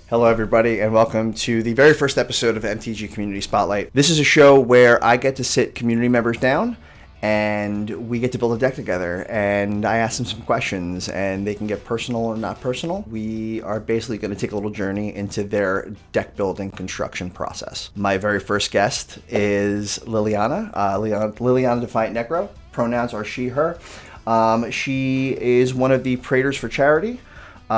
Hello, everybody, and welcome to the very first episode of MTG Community Spotlight. This is a show where I get to sit community members down, and we get to build a deck together, and I ask them some questions, and they can get personal or not personal. We are basically going to take a little journey into their deck building construction process. My very first guest is Liliana. Liliana defiantnecro. Pronouns are she, her. She is one of the Praters for Charity.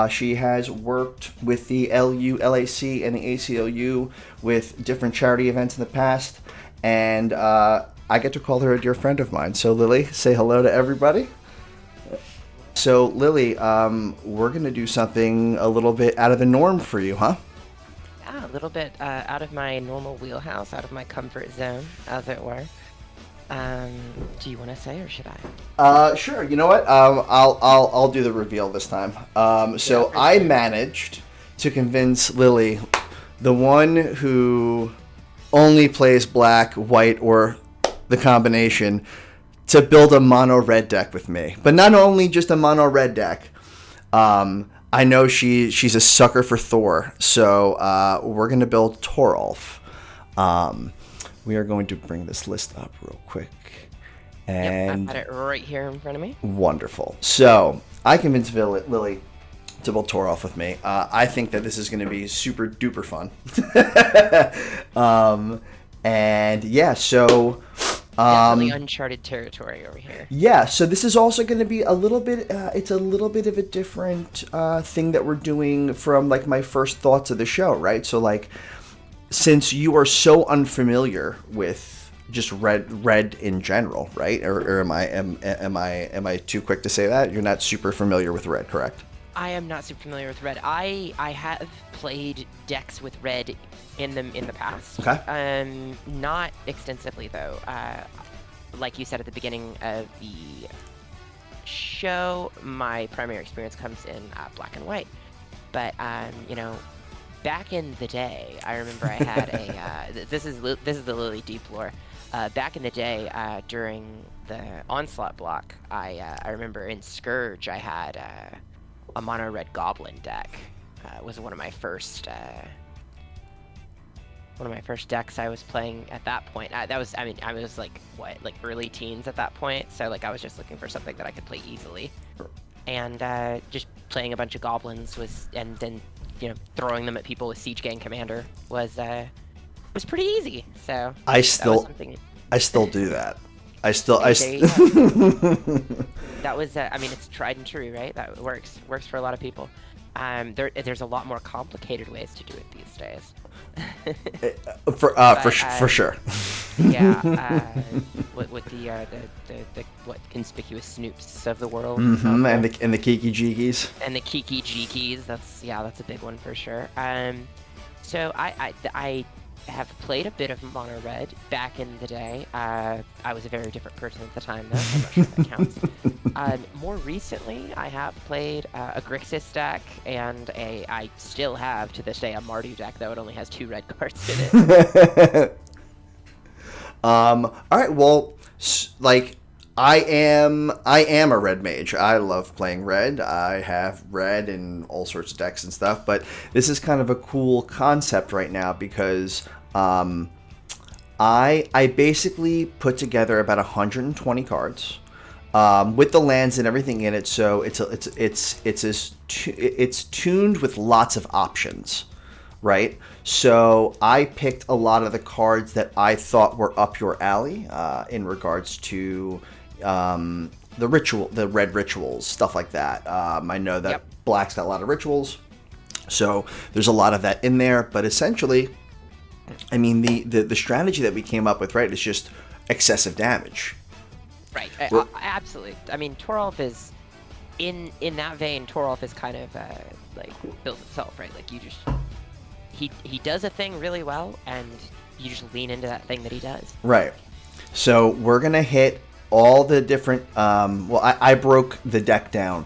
She has worked with the LULAC and the ACLU with different charity events in the past, and I get to call her a dear friend of mine. So Lili, say hello to everybody. So Lili, we're going to do something a little bit out of the norm for you, huh? Yeah, a little bit out of my normal wheelhouse, out of my comfort zone, as it were. Do you want to say, or should I? Sure. You know what? I'll do the reveal this time. So I managed to convince Lili, the one who only plays black, white, or the combination, to build a mono red deck with me. But not only just a mono red deck. I know she's a sucker for Thor, so we're gonna build Toralf. We are going to bring this list up real quick. And yep, I've got it right here in front of me. Wonderful. So I convinced Lili to build Toralf with me. I think that this is going to be super duper fun. And yeah, so definitely uncharted territory over here. Yeah, so this is also going to be a little bit. It's a little bit of a different thing that we're doing from like my first thoughts of the show, right? So like, since you are so unfamiliar with just red in general, right? Or am I too quick to say that? You're not super familiar with red, correct? I am not super familiar with red. I have played decks with red in the past. Okay. Not extensively though. Like you said at the beginning of the show, my primary experience comes in black and white. But you know, back in the day, I remember I had a. This is the Lili deep lore. Back in the day, during the onslaught block, I remember in Scourge I had a mono red goblin deck. Was one of my first decks I was playing at that point. I was like early teens at that point, so like I was just looking for something that I could play easily, and just playing a bunch of goblins and then throwing them at people with Siege Gang Commander was pretty easy. So I still do that. That was I mean, it's tried and true, right? That works for a lot of people. There's a lot more complicated ways to do it these days. For sure. Yeah, with the conspicuous snoops of the world, and the Kiki Jikis. And the Kiki Jikis, that's a big one for sure. So I have played a bit of mono red back in the day. I was a very different person at the time, though. I'm not sure if that counts. More recently, I have played a Grixis deck, and I still have to this day a Mardu deck, though it only has 2 red cards in it. All right. Well, like I am a red mage. I love playing red. I have red in all sorts of decks and stuff. But this is kind of a cool concept right now because I basically put together about 120 cards with the lands and everything in it. So it's tuned with lots of options, right? So I picked a lot of the cards that I thought were up your alley in regards to the red rituals, stuff like that. I know that Black's got a lot of rituals, so there's a lot of that in there. But essentially, I mean, the strategy that we came up with, right, is just excessive damage. Right. Absolutely. I mean, Toralf is in that vein. Toralf is kind of like built itself, right? Like you just he does a thing really well, and you just lean into that thing that he does. Right. So we're gonna hit all the different. I broke the deck down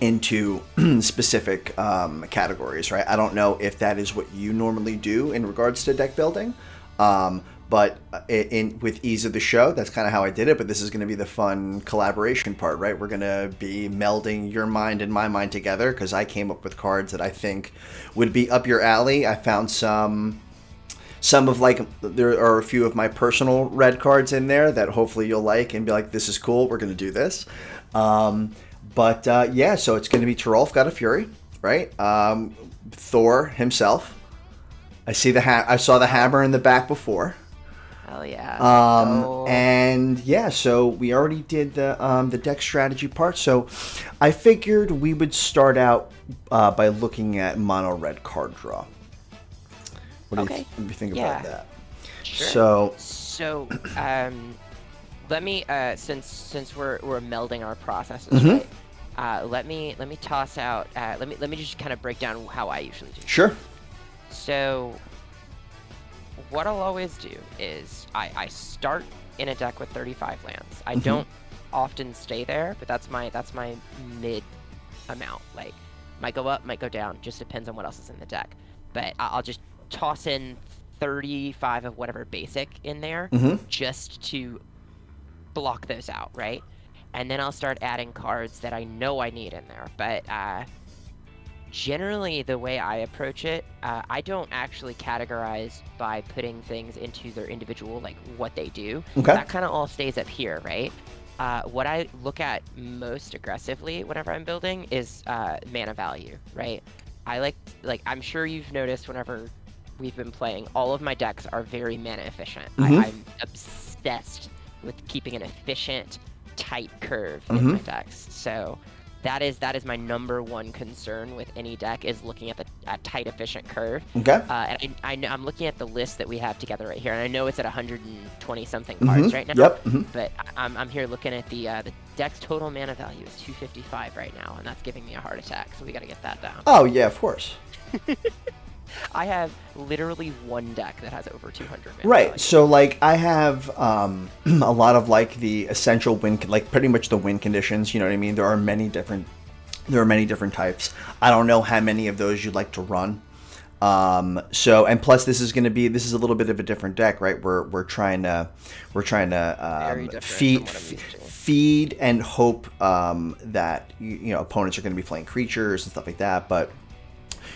into specific categories, right? I don't know if that is what you normally do in regards to deck building, but but with ease of the show, that's kind of how I did it. But this is going to be the fun collaboration part, right? We're going to be melding your mind and my mind together because I came up with cards that I think would be up your alley. I found some of there are a few of my personal red cards in there that hopefully you'll like and be like, this is cool. We're going to do this. Yeah, so it's going to be Toralf, God of Fury, right? Thor himself. I saw the hammer in the back before. Hell yeah. And yeah, so we already did the deck strategy part. So I figured we would start out by looking at mono red card draw. What do you think about that? Sure. So let me since we're melding our processes, right? Let me toss out. Let me just kind of break down how I usually do. Sure. So what I'll always do is I start in a deck with 35 lands. I don't often stay there, but that's my mid amount. Like, might go up, might go down. Just depends on what else is in the deck. But I'll just toss in 35 of whatever basic in there just to block those out, right? And then I'll start adding cards that I know I need in there. But generally, the way I approach it, I don't actually categorize by putting things into their individual, like what they do. Okay. That kind of all stays up here, right? What I look at most aggressively whenever I'm building is mana value, right? I like I'm sure you've noticed whenever we've been playing, all of my decks are very mana efficient. I'm obsessed with keeping an efficient, tight curve in my decks. So that is my number one concern with any deck, is looking at the tight, efficient curve. Okay. And I'm looking at the list that we have together right here, and I know it's at 120 something cards right now. Yep. But I'm here looking at the deck's total mana value is 255 right now, and that's giving me a heart attack. So we got to get that down. Oh yeah, of course. I have literally one deck that has over 200 mana Right. value. So like I have a lot of like the essential win, like pretty much the win conditions. You know what I mean? There are many different types. I don't know how many of those you'd like to run. So, and plus this is a little bit of a different deck, right? We're trying to feed and hope that opponents are going to be playing creatures and stuff like that, but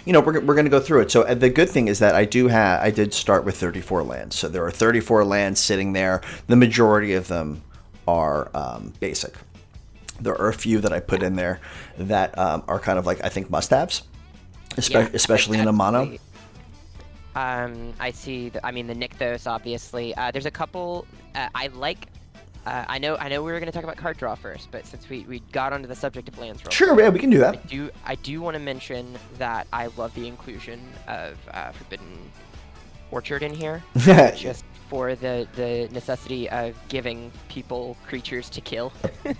we're going to go through it. So the good thing is that I did start with 34 lands. So there are 34 lands sitting there. The majority of them are basic. There are a few that I put in there that are kind of like, I think, must-haves, especially in a mono. I see. The Nykthos, obviously. There's a couple I like. I know we were going to talk about card draw first, but since we got onto the subject of lands, sure, yeah, we can do that. I do want to mention that I love the inclusion of Forbidden Orchard in here, just for the necessity of giving people creatures to kill.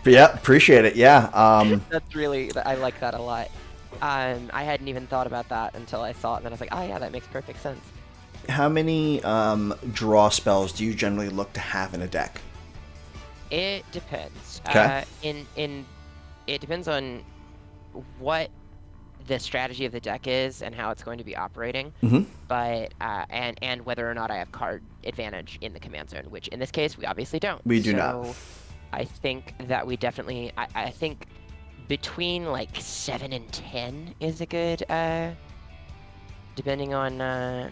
Yeah, appreciate it. Yeah. That's really, I like that a lot. I hadn't even thought about that until I saw it, and then I was like, oh yeah, that makes perfect sense. How many draw spells do you generally look to have in a deck? It depends. Okay. It depends on what the strategy of the deck is and how it's going to be operating. But and whether or not I have card advantage in the command zone, which in this case we obviously don't. We do not. So I think that we definitely. I think between like 7 and 10 is a good. Depending on.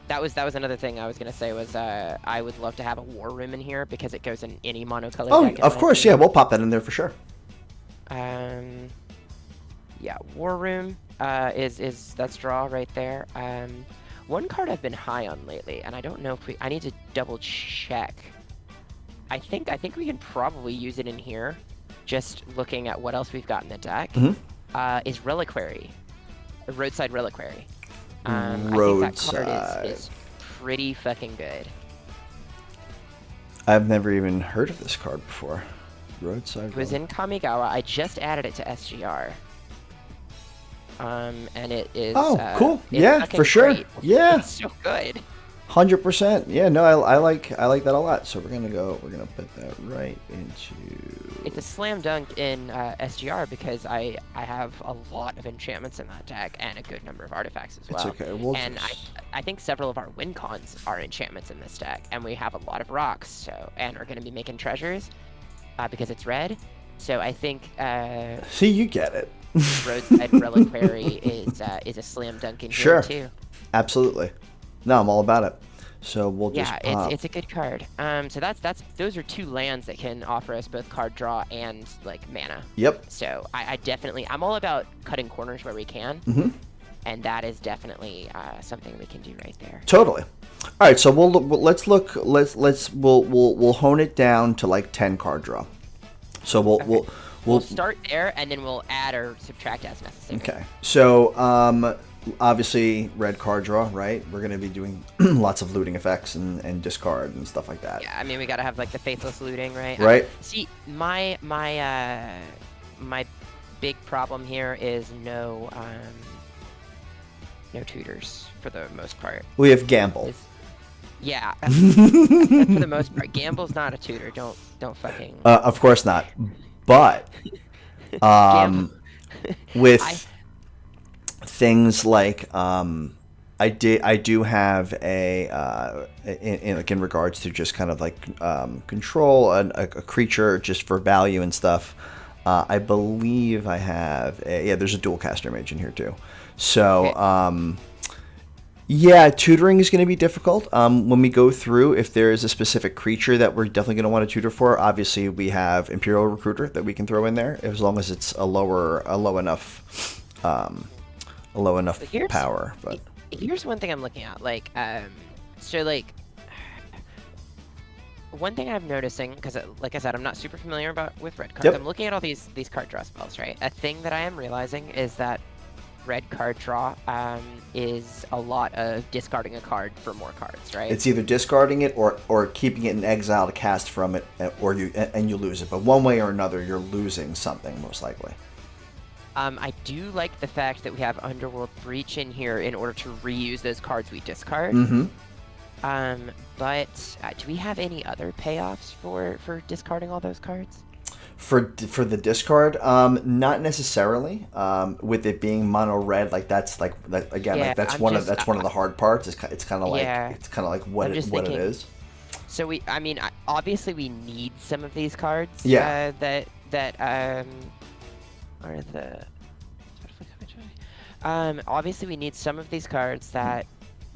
That was another thing I was gonna say was I would love to have a war room in here because it goes in any monocolored deck. Oh, of course, yeah, we'll pop that in there for sure. Yeah, war room is that's draw right there. One card I've been high on lately, and I don't know if I need to double check. I think we can probably use it in here. Just looking at what else we've got in the deck, is Reliquary, a Roadside Reliquary. I think that card is pretty fucking good. I've never even heard of this card before. Roadside. It was in Kamigawa. I just added it to SGR. And it is. Oh, cool. Yeah, for sure. Great. Yeah. It's so good. 100%. Yeah, no, I like that a lot. So we're gonna put that right into. It's a slam dunk in SGR because I have a lot of enchantments in that deck and a good number of artifacts as well. It's okay. We'll and I think several of our win cons are enchantments in this deck, and we have a lot of rocks. So and are going to be making treasures because it's red. So I think. See, you get it. Roadside Reliquary is a slam dunk in here too. Absolutely. No, I'm all about it. So we'll just pop. It's a good card. So those are 2 lands that can offer us both card draw and like mana. Yep. So I'm all about cutting corners where we can, and that is definitely something we can do right there. Totally. All right, so we'll hone it down to like 10 card draw. So we'll start there, and then we'll add or subtract as necessary. Okay. So obviously red card draw, right? We're going to be doing lots of looting effects and discard and stuff like that. Yeah, I mean we got to have like the faithless looting, right? Right. See, my big problem here is no tutors for the most part. We have gamble. Yeah, for the most part, gamble's not a tutor. Don't fucking. Of course not. But with things like I do have a in regards to just kind of like control a creature just for value and stuff. I believe I have there's a dual caster mage in here too. So okay. Yeah, tutoring is going to be difficult. When we go through, if there is a specific creature that we're definitely going to want to tutor for, obviously we have Imperial Recruiter that we can throw in there, as long as it's a low enough power. But here's one thing I'm looking at, like, so like, one thing I'm noticing, because like I said, I'm not super familiar with red cards. Yep. I'm looking at all these card draw spells, right? A thing that I am realizing is that red card draw is a lot of discarding a card for more cards, right? It's either discarding it or keeping it in exile to cast from it, or you lose it. But one way or another, you're losing something most likely. I do like the fact that we have Underworld Breach in here in order to reuse those cards we discard. But do we have any other payoffs for discarding all those cards? For the discard, not necessarily. With it being mono red, like that's like that again. Yeah, like that's one of the hard parts. It's kind of like what it is. So obviously we need some of these cards. Yeah. That are the. Obviously we need some of these cards that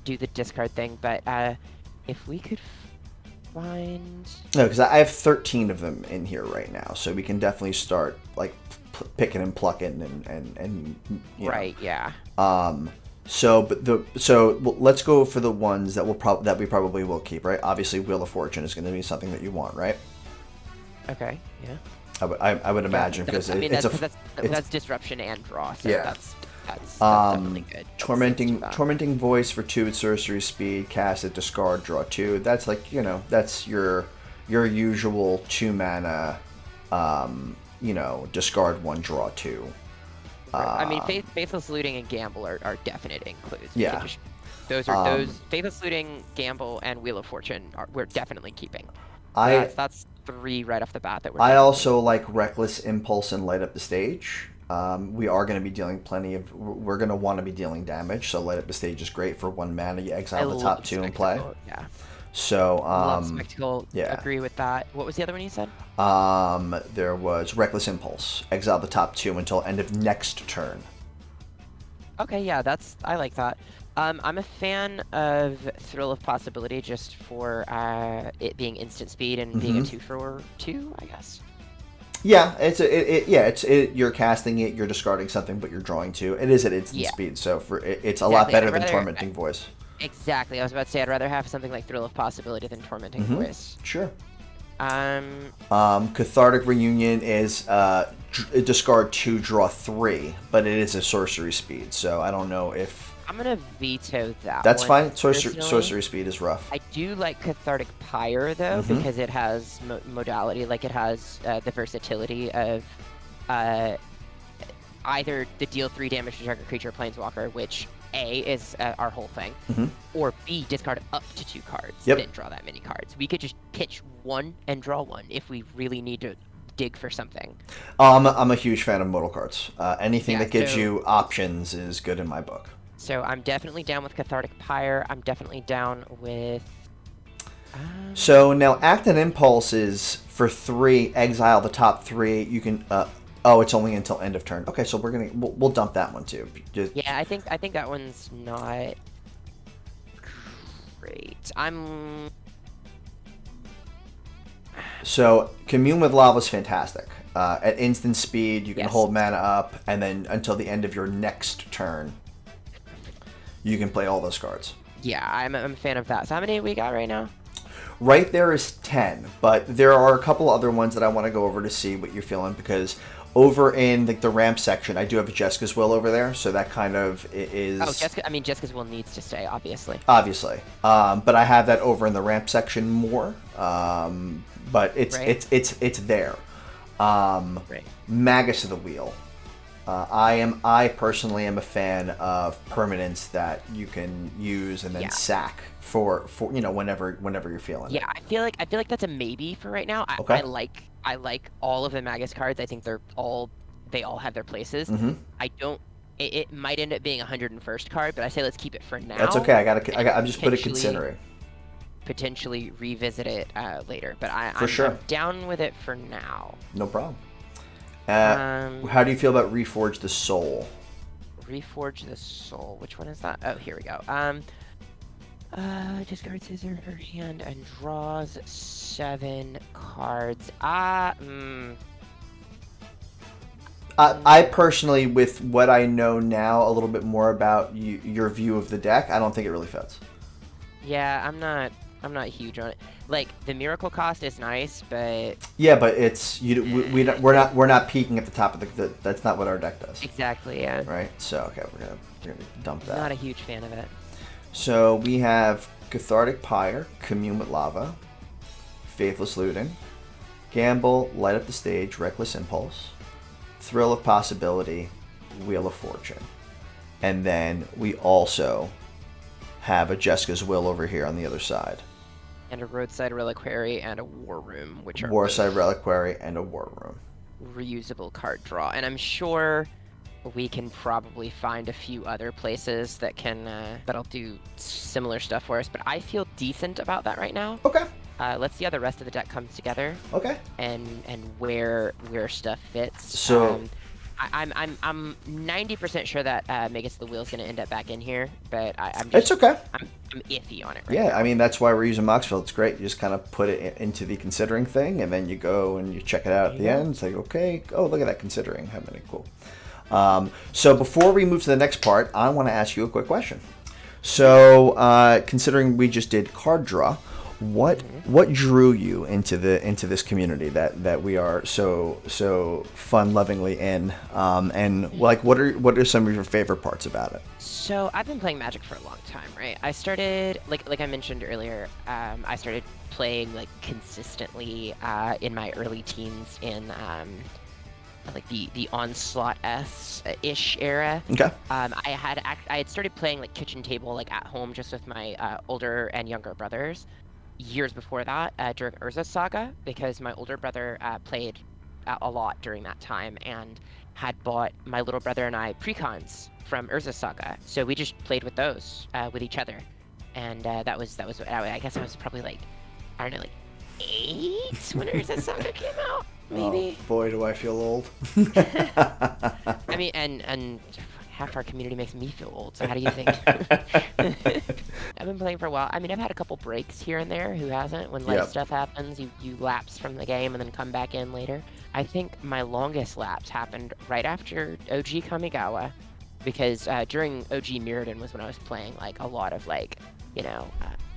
do the discard thing, but if we could find. No, because I have 13 of them in here right now, so we can definitely start like picking and plucking and right, yeah. So let's go for the ones that we probably will keep, right? Obviously, Wheel of Fortune is going to be something that you want, right? Okay, yeah. I would imagine because that's disruption and draw. So yeah. That's definitely good. Tormenting Voice for 2 with sorcery speed, cast it, discard, draw 2. That's like that's your usual 2 mana. Discard 1, draw 2. Faithless Looting and Gamble are definite includes. Yeah. Those Faithless Looting, Gamble, and Wheel of Fortune we're definitely keeping. That's 3 right off the bat that we're. I also like Reckless Impulse and Light Up the Stage. We are going to be dealing we're going to want to be dealing damage, so Light Up the Stage is great for 1 mana. You exile the top 2 and play. Yeah. So, love Spectacle. Yeah. Agree with that. What was the other one you said? There was Reckless Impulse. Exile the top 2 until end of next turn. Okay, yeah, I like that. I'm a fan of Thrill of Possibility just for it being instant speed and being a 2 for 2, I guess. Yeah, you're casting it, you're discarding something, but you're drawing 2. It is at instant speed, so it's a lot better than Tormenting Voice. Exactly. I was about to say I'd rather have something like Thrill of Possibility than Tormenting Voice. Sure. Cathartic Reunion is discard 2, draw 3, but it is a sorcery speed, so I don't know if. I'm gonna veto that. That's fine. Sorcery speed is rough. I do like Cathartic Pyre though, because it has modality, like it has the versatility of either the deal 3 damage to target creature or planeswalker, which A, is our whole thing, or B, discard up to 2 cards, then draw that many cards. We could just pitch 1 and draw 1 if we really need to dig for something. I'm a huge fan of modal cards. Anything that gives you options is good in my book. So I'm definitely down with Cathartic Pyre. I'm definitely down with... So now Act and Impulse is for 3, exile the top 3. You can... oh, it's only until end of turn. Okay, so we'll dump that one too. Yeah, I think that one's not great. So Commune with Lava is fantastic. At instant speed, you can hold mana up, and then until the end of your next turn, you can play all those cards. Yeah, I'm a fan of that. So how many we got right now? Right there is 10, but there are a couple other ones that I want to go over to see what you're feeling, because over in the ramp section, I do have a Jessica's Will over there, so that kind of is... Oh, Jessica's Will needs to stay, obviously. Obviously. But I have that over in the ramp section more, but it's there. Magus of the Wheel. I personally am a fan of permanents that you can use and then sack for whenever you're feeling it. Yeah, I feel like that's a maybe for right now. Okay. I like all of the Magus cards. I think they all have their places. I don't. It might end up being a 101st card, but I say let's keep it for now. That's okay. I'm just put it considering. Potentially revisit it later, but I'm down with it for now. No problem. How do you feel about Reforge the Soul? Reforge the Soul. Which one is that? Oh, here we go. Discards his or her hand and draws 7 cards. I personally, with what I know now, a little bit more about your view of the deck, I don't think it really fits. Yeah, I'm not huge on it. Like, the miracle cost is nice, but yeah, but it's we're not peaking at the top of the that's not what our deck does. Exactly, yeah. Right. So okay, we're gonna dump that. Not a huge fan of it. So we have Cathartic Pyre, Commune with Lava, Faithless Looting, Gamble, Light Up the Stage, Reckless Impulse, Thrill of Possibility, Wheel of Fortune, and then we also have a Jessica's Will over here on the other side. And a Roadside Reliquary and a War Room, which are Warside Reliquary and a War Room. Reusable card draw. And I'm sure we can probably find a few other places that can that'll do similar stuff for us, but I feel decent about that right now. Okay. Let's see how the rest of the deck comes together. Okay. And where stuff fits. So I'm 90% sure that Magus the Wheel is going to end up back in here, but it's okay. I'm iffy on it right now. I mean, that's why we're using Moxfield. It's great. You just kind of put it into the considering thing, and then you go and you check it out at the end. It's like, okay, oh, look at that considering. How many cool. So before we move to the next part, I want to ask you a quick question. So considering we just did card draw, what drew you into this community that we are so fun lovingly in, and like what are some of your favorite parts about it? So I've been playing Magic for a long time, right? I started like I mentioned earlier. I started playing like consistently in my early teens in like the Onslaught-ish era. Okay. I had started playing like kitchen table like at home just with my older and younger brothers years before that during Urza Saga, because my older brother played a lot during that time and had bought my little brother and I precons from Urza Saga, so we just played with those with each other, and that was I guess I was probably like, I don't know, like 8 when Urza Saga came out, maybe. Oh, boy, do I feel old. I mean, and half our community makes me feel old, so how do you think? I've been playing for a while. I mean, I've had a couple breaks here and there. Who hasn't? When life stuff happens, you lapse from the game and then come back in later. I think my longest lapse happened right after OG Kamigawa, because during OG Mirrodin was when I was playing like a lot of like, you know,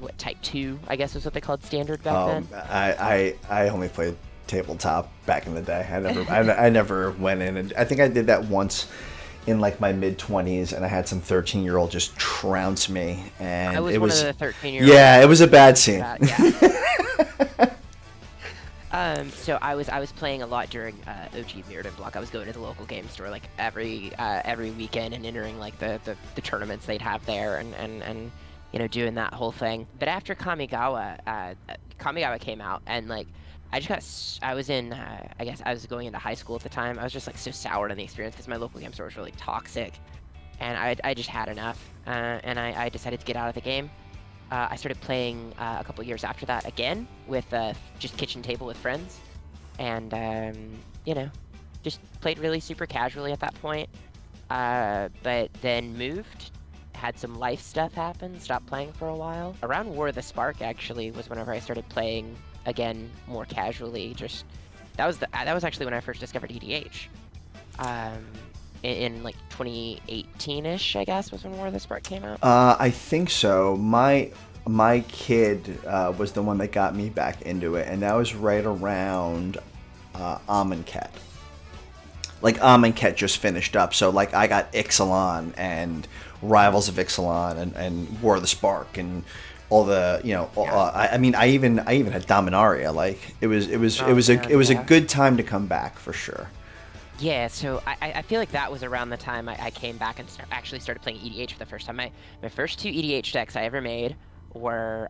what Type 2, I guess was what they called standard back then. I only played tabletop back in the day. I never went in, and I think I did that once in like my mid-20s, and I had some 13-year-old just trounce me, and I was it one was of the 13-year-olds. Yeah, it was a bad scene. Yeah. So I was playing a lot during OG Mirrodin block. I was going to the local game store like every weekend and entering like the tournaments they'd have there and you know, doing that whole thing. But after Kamigawa came out, and like I was in I guess I was going into high school at the time. I was just like so soured on the experience because my local game store was really toxic, and I just had enough, and I decided to get out of the game. I started playing a couple years after that again with just kitchen table with friends, and you know, just played really super casually at that point. But then moved, had some life stuff happen, stopped playing for a while. Around War of the Spark actually was whenever I started playing again more casually. Just that was actually when I first discovered EDH. In like 2018-ish, I guess, was when War of the Spark came out. I think so. My kid was the one that got me back into it, and that was right around Amonkhet. Like Amonkhet just finished up, so like I got Ixalan and Rivals of Ixalan and War of the Spark and all the, you know, I mean I even had Dominaria. Like it was a good time to come back for sure. Yeah, so I feel like that was around the time I came back and actually started playing EDH for the first time. My first two EDH decks I ever made were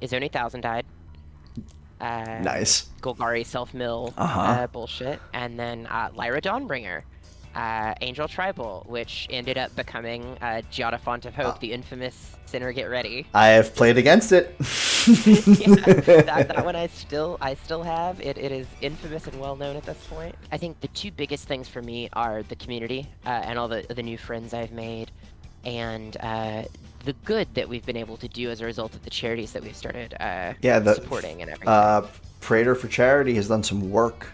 Izoni Thousand-Eyed, Nice. Golgari Self-Mill bullshit, and then Lyra Dawnbringer, Angel Tribal, which ended up becoming Giada Font of Hope, the infamous Sinner Get Ready. I have played against it. that one I still have. It is infamous and well known at this point. I think the two biggest things for me are the community and all the new friends I've made, and the good that we've been able to do as a result of the charities that we've started supporting and everything. Prater for Charity has done some work.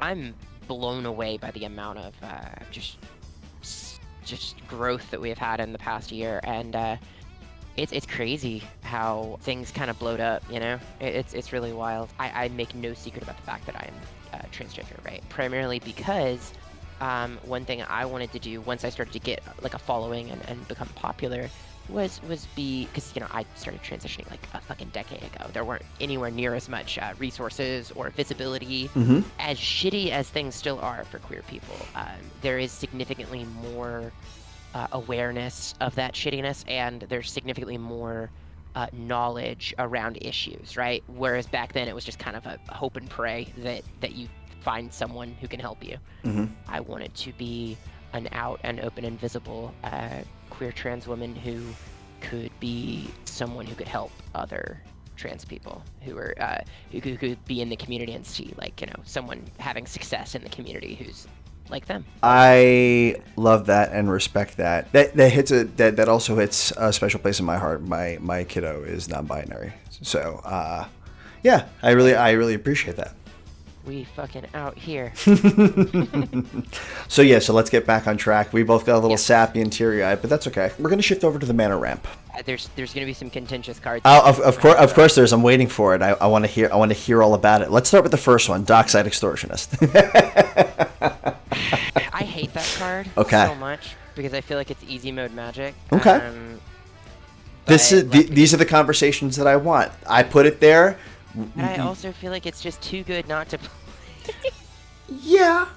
I'm blown away by the amount of just growth that we've had in the past year, and it's crazy how things kind of blowed up, you know? It's really wild. I make no secret about the fact that I am transgender, right? Primarily because one thing I wanted to do once I started to get like a following and become popular was because, you know, I started transitioning like a fucking decade ago. There weren't anywhere near as much resources or visibility. Mm-hmm. As shitty as things still are for queer people, there is significantly more awareness of that shittiness, and there's significantly more knowledge around issues, right? Whereas back then it was just kind of a hope and pray that you find someone who can help you. Mm-hmm. I wanted to be an out and open and visible queer trans woman who could be someone who could help other trans people who are who could be in the community and see, like, you know, someone having success in the community who's like them. I love that and respect that. That also hits a special place in my heart. My kiddo is non-binary, so yeah, I really appreciate that. We fucking out here. So let's get back on track. We both got a little sappy and teary-eyed, but that's okay. We're gonna shift over to the mana ramp. There's gonna be some contentious cards. Of course there's. I'm waiting for it. I want to hear all about it. Let's start with the first one, Dockside Extortionist. I hate that card so much because I feel like it's easy mode Magic. Okay. These are the conversations that I want. I put it there. But I also feel like it's just too good not to play. Yeah.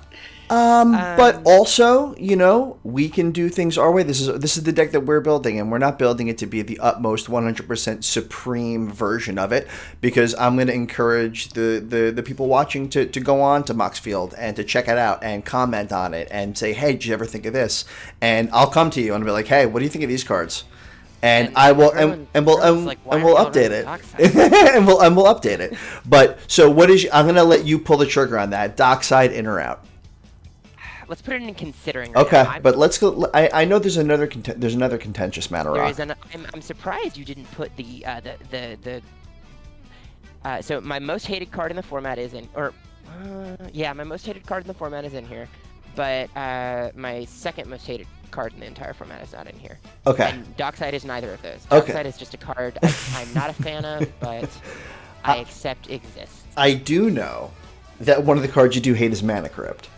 But also, you know, we can do things our way. This is the deck that we're building, and we're not building it to be the utmost 100% supreme version of it, because I'm going to encourage the people watching to go on to Moxfield and to check it out and comment on it and say, hey, did you ever think of this? And I'll come to you and be like, hey, what do you think of these cards? And I will, and we'll update it, and we'll update it. But so, I'm gonna let you pull the trigger on that. Dockside, in or out? Let's put it in considering. Okay, but let's go. I know there's another contentious matter. I'm surprised you didn't put the so my most hated card in the format is in, my most hated card in the format is in here, but my second most hated card in the entire format is not in here. Okay. And Dockside is neither of those. Okay. Dockside is just a card I'm not a fan of, but I accept exists. I do know that one of the cards you do hate is Mana Crypt.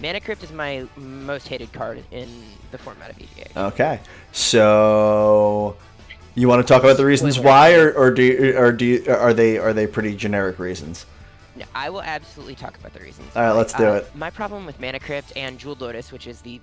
Mana Crypt is my most hated card in the format of EDH. Okay. So You want to talk about the reasons Spoiler why, alert. are they pretty generic reasons? No, I will absolutely talk about the reasons. All right, let's do it. My problem with Mana Crypt and Jeweled Lotus, which is the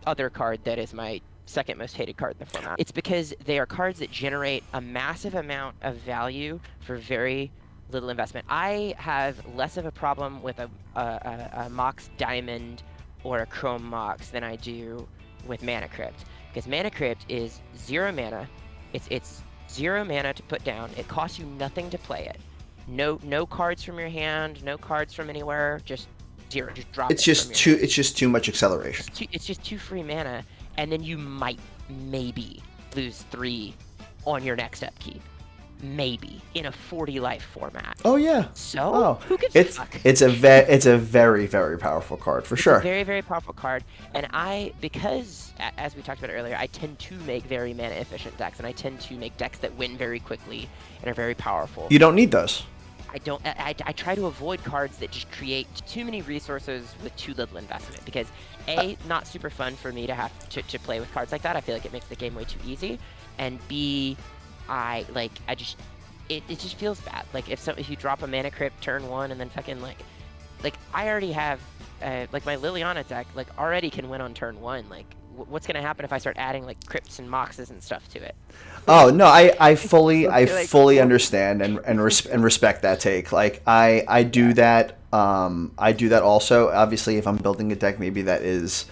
other card that is my second most hated card in the format, it's because they are cards that generate a massive amount of value for very little investment. I have less of a problem with a Mox Diamond or a Chrome Mox than I do with Mana Crypt, because Mana Crypt is 0 mana. It's 0 mana to put down. It costs you nothing to play it. No cards from your hand, no cards from anywhere, just 0. Just drop It's it just from too. your hand. It's just too much acceleration. It's just 2 free mana, and then you might maybe lose 3 on your next upkeep. Maybe in a 40 life format. Oh yeah. So who gives a fuck? It's a very, very powerful card for sure. It's a very, very powerful card, and because as we talked about earlier, I tend to make very mana efficient decks, and I tend to make decks that win very quickly and are very powerful. You don't need those. I try to avoid cards that just create too many resources with too little investment, because A, not super fun for me to have to play with cards like that. I feel like it makes the game way too easy, and B, it just feels bad. Like if you drop a Mana Crypt turn 1 and then fucking like I already have like my Liliana deck already can win on turn 1. Like what's gonna happen if I start adding like crypts and moxes and stuff to it? Oh no, I fully understand and respect that take. Like I do that. I do that also. Obviously, if I'm building a deck, maybe that is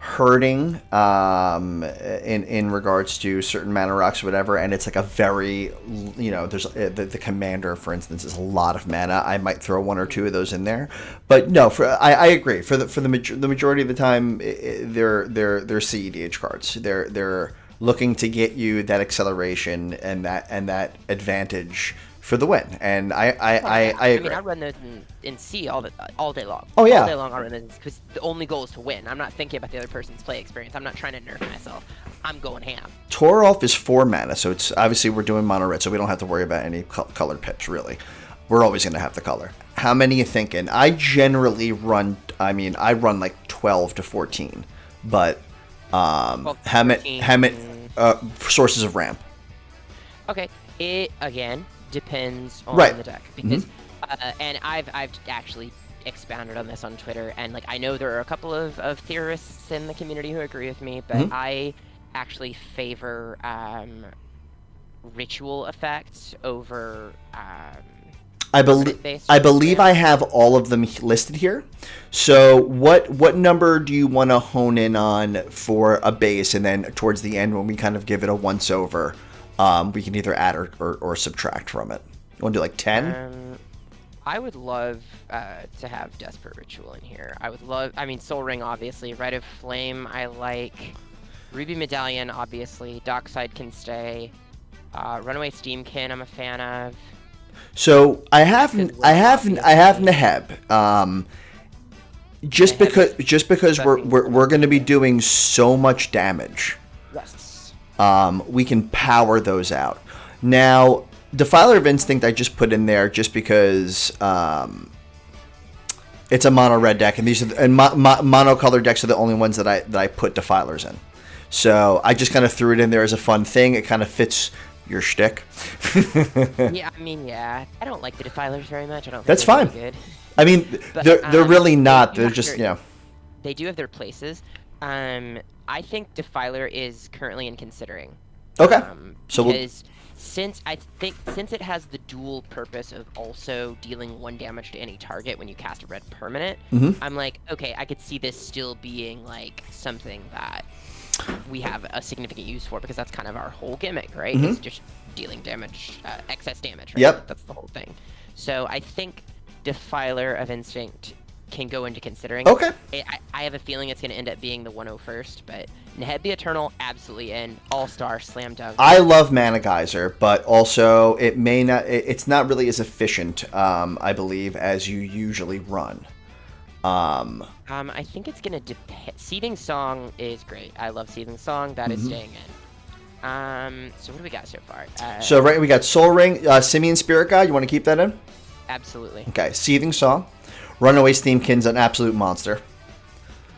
hurting in regards to certain mana rocks or whatever, and it's like a very, there's the commander, for instance, is a lot of mana. I might throw 1 or 2 of those in there, but no, I agree. For the majority of the time, they're CEDH cards. They're looking to get you that acceleration and that advantage for the win, and I agree. I mean, I run those in C all day long. Oh yeah. All day long I run those because the only goal is to win. I'm not thinking about the other person's play experience. I'm not trying to nerf myself. I'm going ham. Toralf is 4 mana, so it's obviously we're doing mono red, so we don't have to worry about any colored pips really. We're always going to have the color. How many you thinking? I generally run. I run like 12 to 14, but how many sources of ramp? Okay, it again depends on the deck, because and I've actually expounded on this on Twitter, and I know there are a couple of theorists in the community who agree with me, but I actually favor ritual effects over I believe I have all of them listed here. So what number do you want to hone in on for a base, and then towards the end when we kind of give it a once over, we can either add or subtract from it? You want to do like 10? I would love to have Desperate Ritual in here. I would love, Soul Ring, obviously. Rite of Flame, I like. Ruby Medallion, obviously. Dockside can stay. Runaway Steamkin, I'm a fan of. So I have Neheb. Just because we're going to be doing so much damage. Yes. We can power those out. Now, Defiler of Instinct I just put in there just because it's a mono red deck, and mono color decks are the only ones that I put Defilers in. So I just kind of threw it in there as a fun thing. It kind of fits your shtick. Yeah. I don't like the Defilers very much. I don't think that's they're fine. really good. They're really not. They're just They do have their places. I think Defiler is currently in considering. Okay. Since it has the dual purpose of also dealing 1 damage to any target when you cast a red permanent, I'm like, okay, I could see this still being something that we have a significant use for, because that's kind of our whole gimmick, right? It's just dealing damage, excess damage, right? Yep. That's the whole thing. So I think Defiler of Instinct can go into considering. Okay. I have a feeling it's going to end up being the 101st, but Neheb the Eternal, absolutely in. All-star, slam dunk. I love Mana Geyser, but also it's not really as efficient, I believe, as you usually run. I think it's going to depend. Seething Song is great. I love Seething Song. That is staying in. So what do we got so far? We got Soul Ring, Simian Spirit Guide. You want to keep that in? Absolutely. Okay, Seething Song. Runaway Steamkin's an absolute monster.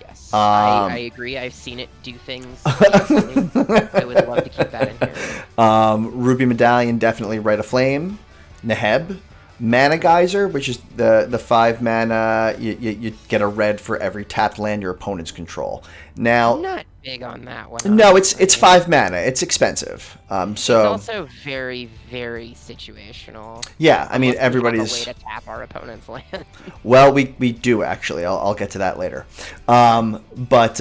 Yes, I agree. I've seen it do things. I would love to keep that in here. Ruby Medallion, definitely Rite of Flame. Neheb. Mana Geyser, which is the 5 mana, you get a red for every tapped land your opponents control. Now, I'm not big on that one. no, it's 5 mana. It's expensive. So it's also very, very situational. Yeah, I mean, Unless we have everybody's... a way to tap our opponent's land. Well, we do, actually. I'll get to that later. But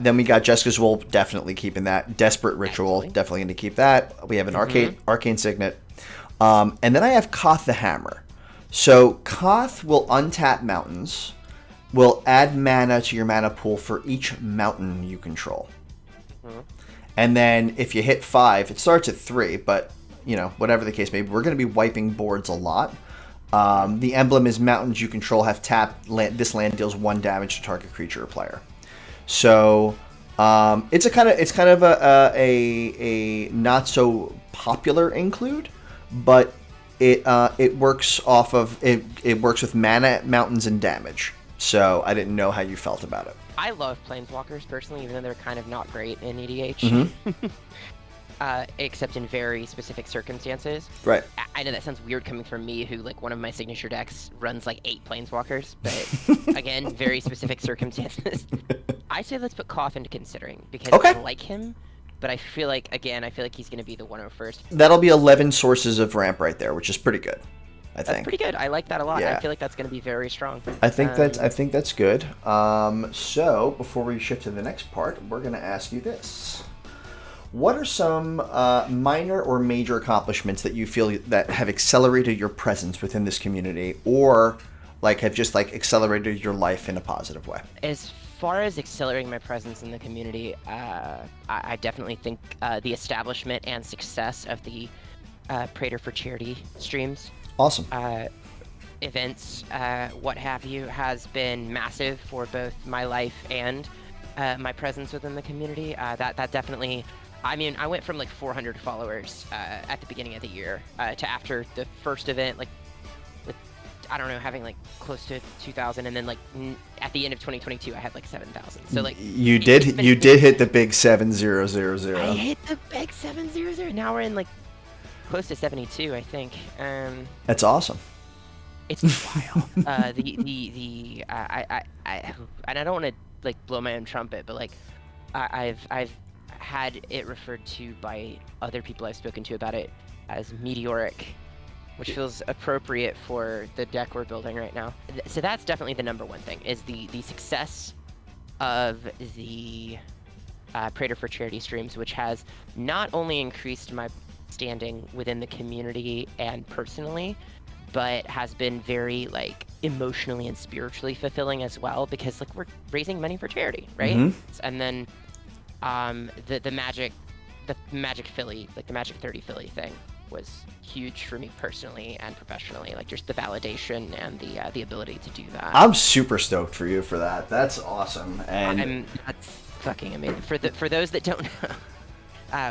then we got Jessica's Wool, definitely keeping that. Desperate Ritual, definitely going to keep that. We have an Arcane Signet. And then I have Koth the Hammer. So Koth will untap mountains, will add mana to your mana pool for each mountain you control. And then if you hit 5, it starts at 3, but, you know, whatever the case may be, we're going to be wiping boards a lot. The emblem is mountains you control have tapped. This land deals 1 damage to target creature or player. So it's kind of a not so popular include, but it works off of it works with mana, mountains, and damage. So I didn't know how you felt about it. I love Planeswalkers personally, even though they're kind of not great in EDH. Except in very specific circumstances. Right. I know that sounds weird coming from me, who, like, one of my signature decks runs like 8 Planeswalkers, but again, very specific circumstances. I say let's put Koth into considering, because I like him, but I feel like he's going to be the 101st. That'll be 11 sources of ramp right there, which is pretty good. I think. That's pretty good. I like that a lot. Yeah. I feel like that's going to be very strong. I think that's good. So before we shift to the next part, we're going to ask you this. What are some minor or major accomplishments that you feel that have accelerated your presence within this community, or like have just like accelerated your life in a positive way? As far as accelerating my presence in the community, I definitely think the establishment and success of the Praetor for Charity streams. Awesome. Events, what have you, has been massive for both my life and my presence within the community. That definitely... I mean, I went from like 400 followers at the beginning of the year to after the first event, like, with, I don't know, having like close to 2,000, and then like at the end of 2022, I had like 7,000. So like you did hit the big 7,000. I hit the big 7,000. Now we're in like close to 72, I think. That's awesome. It's wild. And I don't want to like blow my own trumpet, but like I've had it referred to by other people I've spoken to about it as meteoric, which feels appropriate for the deck we're building right now. So that's definitely the number one thing, is the success of the Praetor for Charity streams, which has not only increased my standing within the community and personally, but has been very like emotionally and spiritually fulfilling as well, because like we're raising money for charity, right? And then the Magic Philly, like the Magic 30 Philly thing, was huge for me personally and professionally. Like just the validation and the ability to do that. I'm super stoked for you for that. That's awesome. And that's fucking amazing. For those that don't know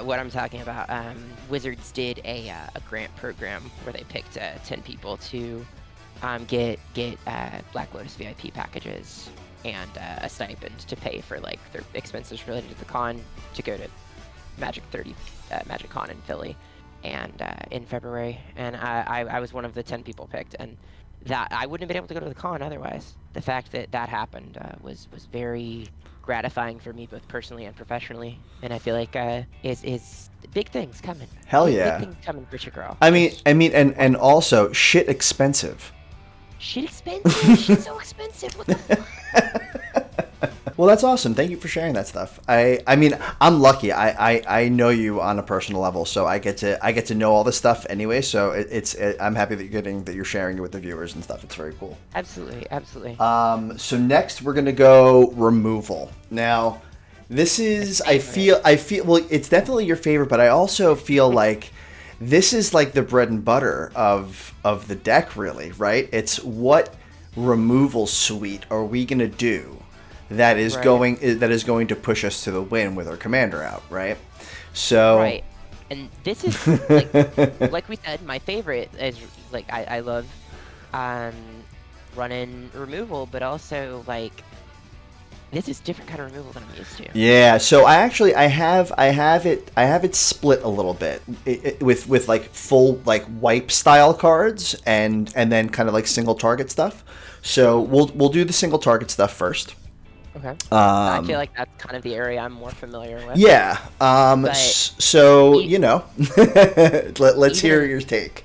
what I'm talking about, Wizards did a grant program where they picked 10 people to get Black Lotus VIP packages and a stipend to pay for like their expenses related to the con, to go to Magic 30 Magic Con in Philly and in February, and I was one of the 10 people picked, and that I wouldn't have been able to go to the con otherwise. The fact that happened was very gratifying for me, both personally and professionally, and I feel like is big things coming. Hell yeah, big things coming for your girl. I mean, and also shit expensive. Shit expensive. Shit's so expensive. What the fuck? Well, that's awesome. Thank you for sharing that stuff. I mean, I'm lucky. I know you on a personal level, so I get to know all this stuff anyway. So I'm happy that you're sharing it with the viewers and stuff. It's very cool. Absolutely. So next we're gonna go removal. Now, this is I feel well, it's definitely your favorite, but I also feel like this is like the bread and butter of the deck, really, right? It's what removal suite are we gonna do that is going to push us to the win with our commander out, right? So right, and this is like we said, my favorite is like I love running removal, but also like this is different kind of removal than I'm used to. Yeah, so I have it split a little bit with like full like wipe style cards and then kind of like single target stuff. So we'll do the single target stuff first. Okay. I feel like that's kind of the area I'm more familiar with. Yeah. So let's hear in, your take.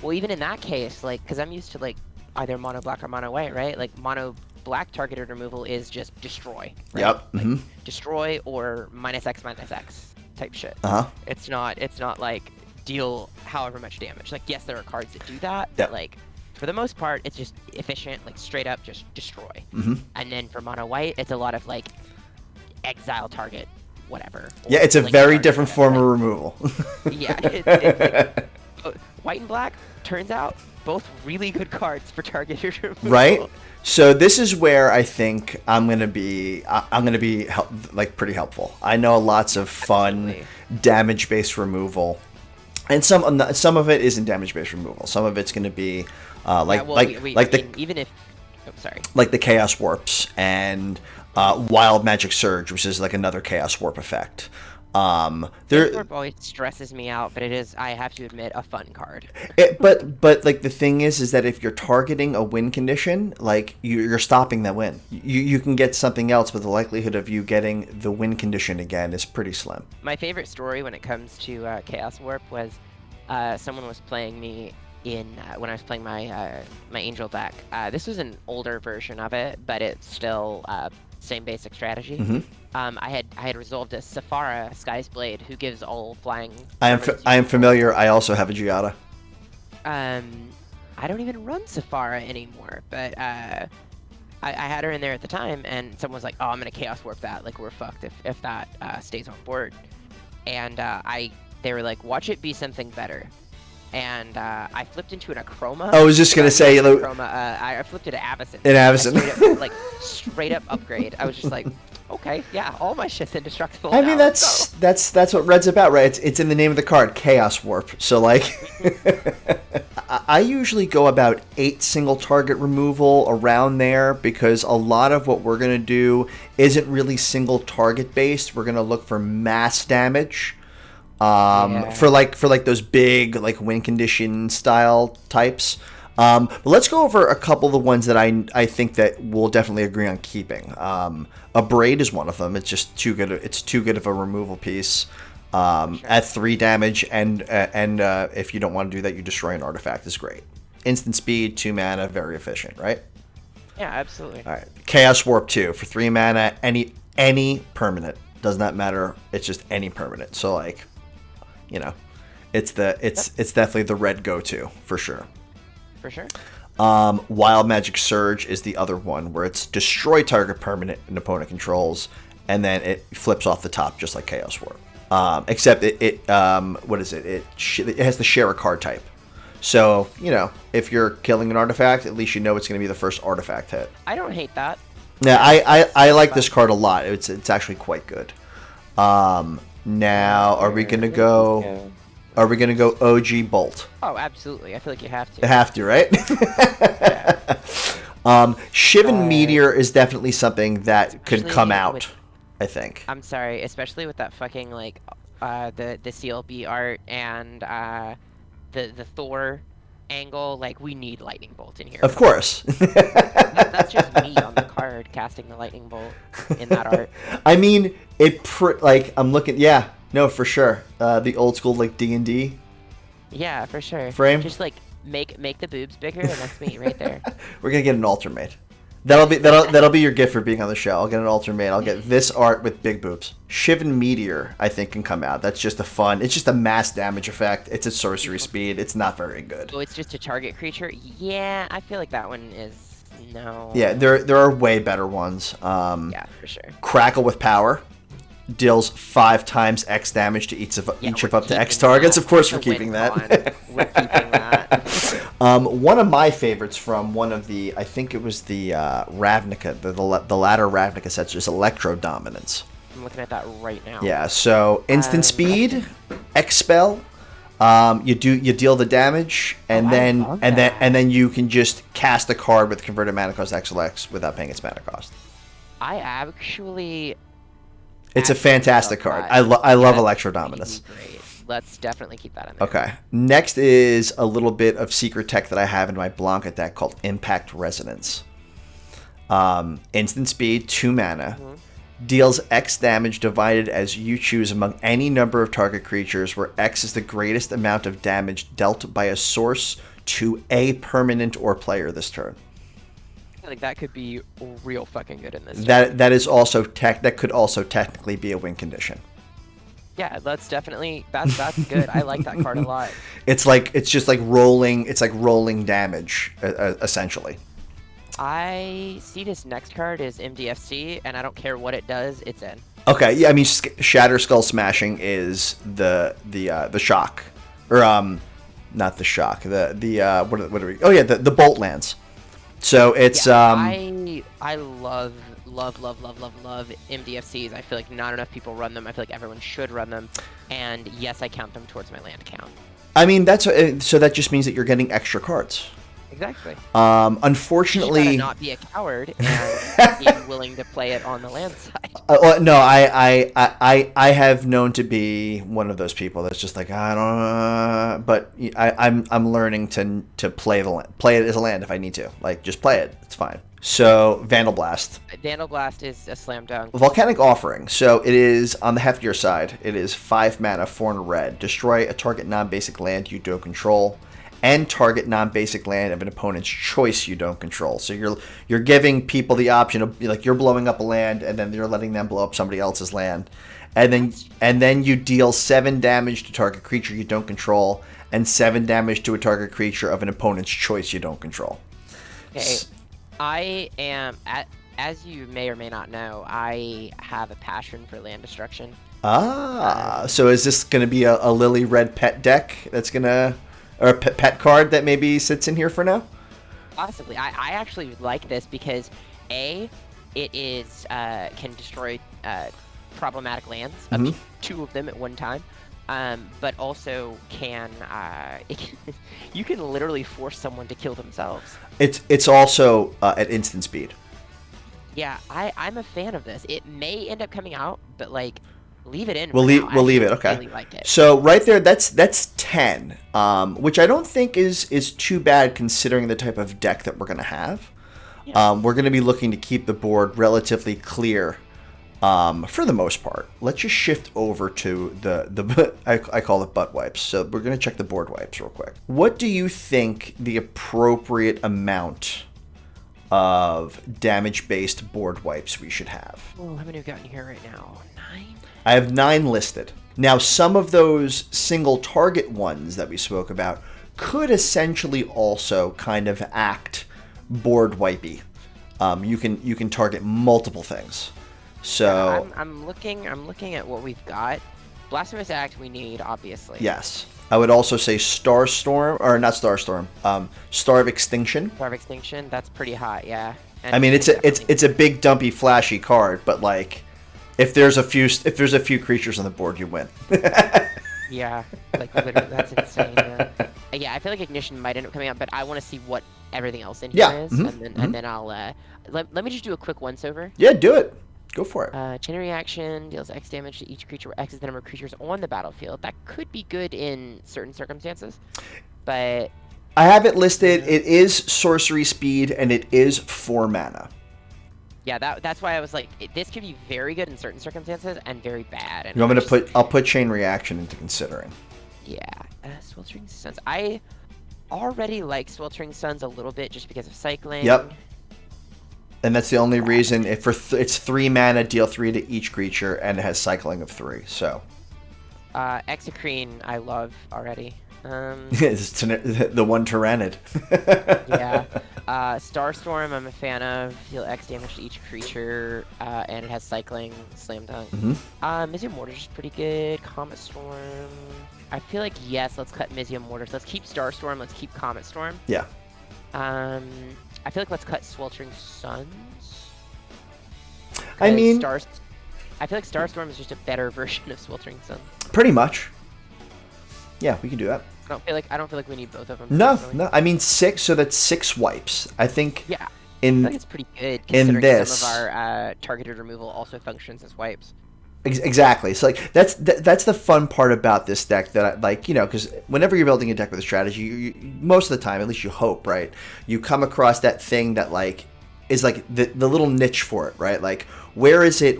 Well, even in that case, like, because I'm used to like either mono black or mono white, right? Like mono black targeted removal is just destroy. Right? Yep. Like, destroy or -X type shit. It's not like deal however much damage. Like, yes, there are cards that do that, but like for the most part, it's just efficient, like straight up just destroy. And then for mono white, it's a lot of like exile target, whatever. Yeah, it's a very different form of removal. Yeah, it's like, white and black turns out both really good cards for targeted removal. Right. So this is where I think I'm gonna be like pretty helpful. I know lots of fun damage-based removal, and some of it isn't damage-based removal. Some of it's gonna be like the Chaos Warps and Wild Magic Surge, which is like another Chaos Warp effect. Warp always stresses me out, but it is, I have to admit, a fun card. But like the thing is that if you're targeting a win condition, like you're stopping that win. You can get something else, but the likelihood of you getting the win condition again is pretty slim. My favorite story when it comes to Chaos Warp was someone was playing me in when I was playing my my Angel deck. This was an older version of it, but it's still same basic strategy. I had resolved a Sephara Sky's Blade who gives all flying. I am familiar. I also have a Giada. I don't even run Sephara anymore, but I had her in there at the time, and someone was like, "Oh, I'm gonna Chaos Warp that. Like, we're fucked if that stays on board." And they were like, "Watch it be something better." And I flipped into an Acroma. I was just gonna say, I flipped it to Avacyn. An Avacyn. Straight up upgrade. I was just like, okay, yeah, all my shit's indestructible. I mean, that's what Red's about, right? It's in the name of the card, Chaos Warp. So like, I usually go about 8 single target removal around there because a lot of what we're gonna do isn't really single target based. We're gonna look for mass damage. For those big like win condition style types. But let's go over a couple of the ones that I think that we'll definitely agree on keeping. Abrade is one of them. It's just too good. It's too good of a removal piece. At 3 damage, and if you don't want to do that, you destroy an artifact is great. Instant speed, 2 mana, very efficient, right? Yeah, absolutely. All right, Chaos Warp 2 for 3 mana, any permanent, does not matter. It's just any permanent. So like, it's definitely the red go-to for sure. For sure. Wild Magic Surge is the other one where it's destroy target permanent an opponent controls, and then it flips off the top just like Chaos Warp. Except it what is it? It has the share a card type. So, if you're killing an artifact, at least you know it's going to be the first artifact hit. I don't hate that. Yeah, I like this card a lot. It's actually quite good. Now, are we gonna go OG Bolt? Oh, absolutely. I feel like you have to. You have to, right? Shivan Meteor is definitely something that could come out, I think. I'm sorry, especially with that fucking like the CLB art and the Thor angle. Like, we need Lightning Bolt in here. Of course. That's just me on the card casting the Lightning Bolt in that art. I mean, I'm looking. Yeah, no, for sure. The old school like D&D. Yeah, for sure. Frame. Just like make the boobs bigger, and that's me right there. We're gonna get an altar made. That'll be your gift for being on the show. I'll get an altar made. I'll get this art with big boobs. Shivan Meteor, I think, can come out. That's just it's just a mass damage effect. It's a sorcery speed. It's not very good. Oh, it's just a target creature? Yeah, I feel like that one is no. Yeah, there are way better ones. Yeah, for sure. Crackle with Power deals 5 times X damage to each of up to X targets. Of course, we're keeping that. We're keeping that. One of my favorites from one of the, I think it was the Ravnica, the latter Ravnica sets, is Electro Dominance. I'm looking at that right now. Yeah, so instant speed, Expel. You deal the damage, and then you can just cast a card with converted mana cost XLX without paying its mana cost. I actually It's a fantastic card. love I love that's Electrodominus. really great. Let's definitely keep that in there. Okay. Next is a little bit of secret tech that I have in my Blanca deck called Impact Resonance. Instant speed, 2 mana. Deals X damage divided as you choose among any number of target creatures, where X is the greatest amount of damage dealt by a source to a permanent or player this turn. I feel like that could be real fucking good in this. That is also that could also technically be a win condition. Yeah, that's definitely that's good. I like that card a lot. It's just like rolling. It's like rolling damage essentially. I see this next card is MDFC, and I don't care what it does, it's in. Okay, yeah, I mean, Shatter Skull Smashing is the shock, or not the shock. What are we? Oh yeah, the Bolt lands. So it's I love MDFCs. I feel like not enough people run them. I feel like everyone should run them, and yes, I count them towards my land count. I mean, so that just means that you're getting extra cards. Exactly. Unfortunately, you gotta not be a coward and be willing to play it on the land side. No, I have known to be one of those people that's just like, I don't. But I'm learning to play it as a land if I need to. Like, just play it. It's fine. So Vandal Blast. Vandal Blast is a slam dunk. Volcanic Offering. So it is on the heftier side. It is 5 mana, 4 and a red. Destroy a target non-basic land you don't control, and target non-basic land of an opponent's choice you don't control. So you're giving people the option of, like, you're blowing up a land and then you're letting them blow up somebody else's land, and then you deal 7 damage to target creature you don't control and 7 damage to a target creature of an opponent's choice you don't control. Okay, I am as you may or may not know, I have a passion for land destruction. So is this going to be a Lili red pet deck that's gonna? Or a pet card that maybe sits in here for now? Possibly. I actually like this because, A, it is can destroy problematic lands, up to 2 of them at one time, but also can, you can literally force someone to kill themselves. It's also at instant speed. Yeah, I'm a fan of this. It may end up coming out, but like, leave it in. We'll leave it. Okay. Really like it. So right there, that's 10, which I don't think is too bad considering the type of deck that we're gonna have. Yeah. We're gonna be looking to keep the board relatively clear, for the most part. Let's just shift over to the I call it butt wipes. So we're gonna check the board wipes real quick. What do you think the appropriate amount of damage-based board wipes we should have? Oh, how many have gotten here right now? 9. I have 9 listed. Now, some of those single target ones that we spoke about could essentially also kind of act board wipey. You can target multiple things. So yeah, I'm looking at what we've got. Blasphemous Act we need, obviously. Yes. I would also say Starstorm, or not Starstorm, Star of Extinction. Star of Extinction, that's pretty hot, yeah. And I mean, it's a big dumpy flashy card, but like, if there's a few creatures on the board, you win. Yeah, like literally, that's insane. Yeah, I feel like Ignition might end up coming out, but I want to see what everything else in here is, and then I'll let me just do a quick once over. Yeah, do it. Go for it. Chain reaction deals X damage to each creature where X is the number of creatures on the battlefield. That could be good in certain circumstances, but I have it listed. It is sorcery speed, and it is 4 mana. Yeah, that's why I was like, this could be very good in certain circumstances and very bad. And you want me to I'll put chain reaction into considering. Yeah, Sweltering Suns. I already like Sweltering Suns a little bit just because of cycling. Yep. And that's the only reason. It's 3 mana, deal 3 to each creature, and it has cycling of 3. So. Exocrine, I love already. It's the one Tyrannid. Yeah. Starstorm, I'm a fan of. Deal X damage to each creature, and it has cycling, slam dunk. Mizzium Mortars is pretty good. Comet Storm. I feel like, yes, let's cut Mizzium Mortars. Let's keep Starstorm. Let's keep Comet Storm. Yeah. I feel like let's cut Sweltering Suns. I mean, I feel like Starstorm is just a better version of Sweltering Suns. Pretty much. Yeah, we can do that. I don't feel like we need both of them. No. I mean 6. So that's 6 wipes. I think. Yeah. in think it's pretty good in considering this. some of our targeted removal also functions as wipes. Exactly. So like that's the fun part about this deck that I like, because whenever you're building a deck with a strategy, most of the time, at least you hope, right? You come across that thing that like is like the little niche for it, right? Like where is it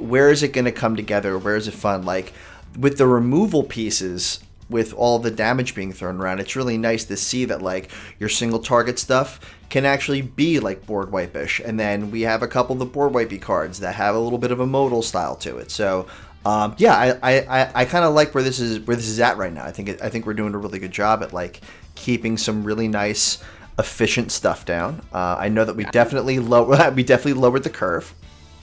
going to come together? Where is it fun? Like with the removal pieces, with all the damage being thrown around, it's really nice to see that like your single target stuff can actually be like board wipe-ish. And then we have a couple of the board wipey cards that have a little bit of a modal style to it. So yeah, I kind of like where this is at right now. I think we're doing a really good job at like keeping some really nice efficient stuff down. I know that we definitely lowered the curve.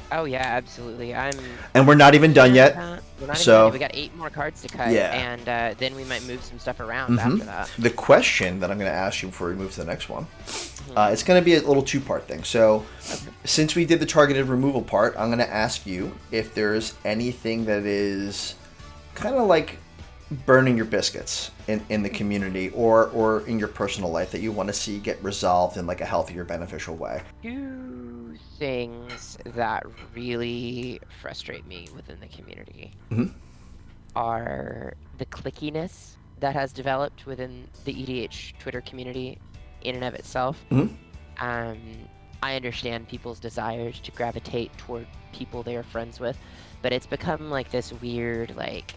Oh yeah, absolutely. And we're not even done yet. We're not even done yet. We got 8 more cards to cut, yeah. And then we might move some stuff around after that. The question that I'm going to ask you before we move to the next one, it's going to be a little 2-part thing. So, since we did the targeted removal part, I'm going to ask you if there's anything that is kind of like burning your biscuits in the community or in your personal life that you want to see get resolved in like a healthier, beneficial way. 2 things that really frustrate me within the community are the clickiness that has developed within the EDH Twitter community in and of itself. I understand people's desires to gravitate toward people they are friends with, but it's become like this weird like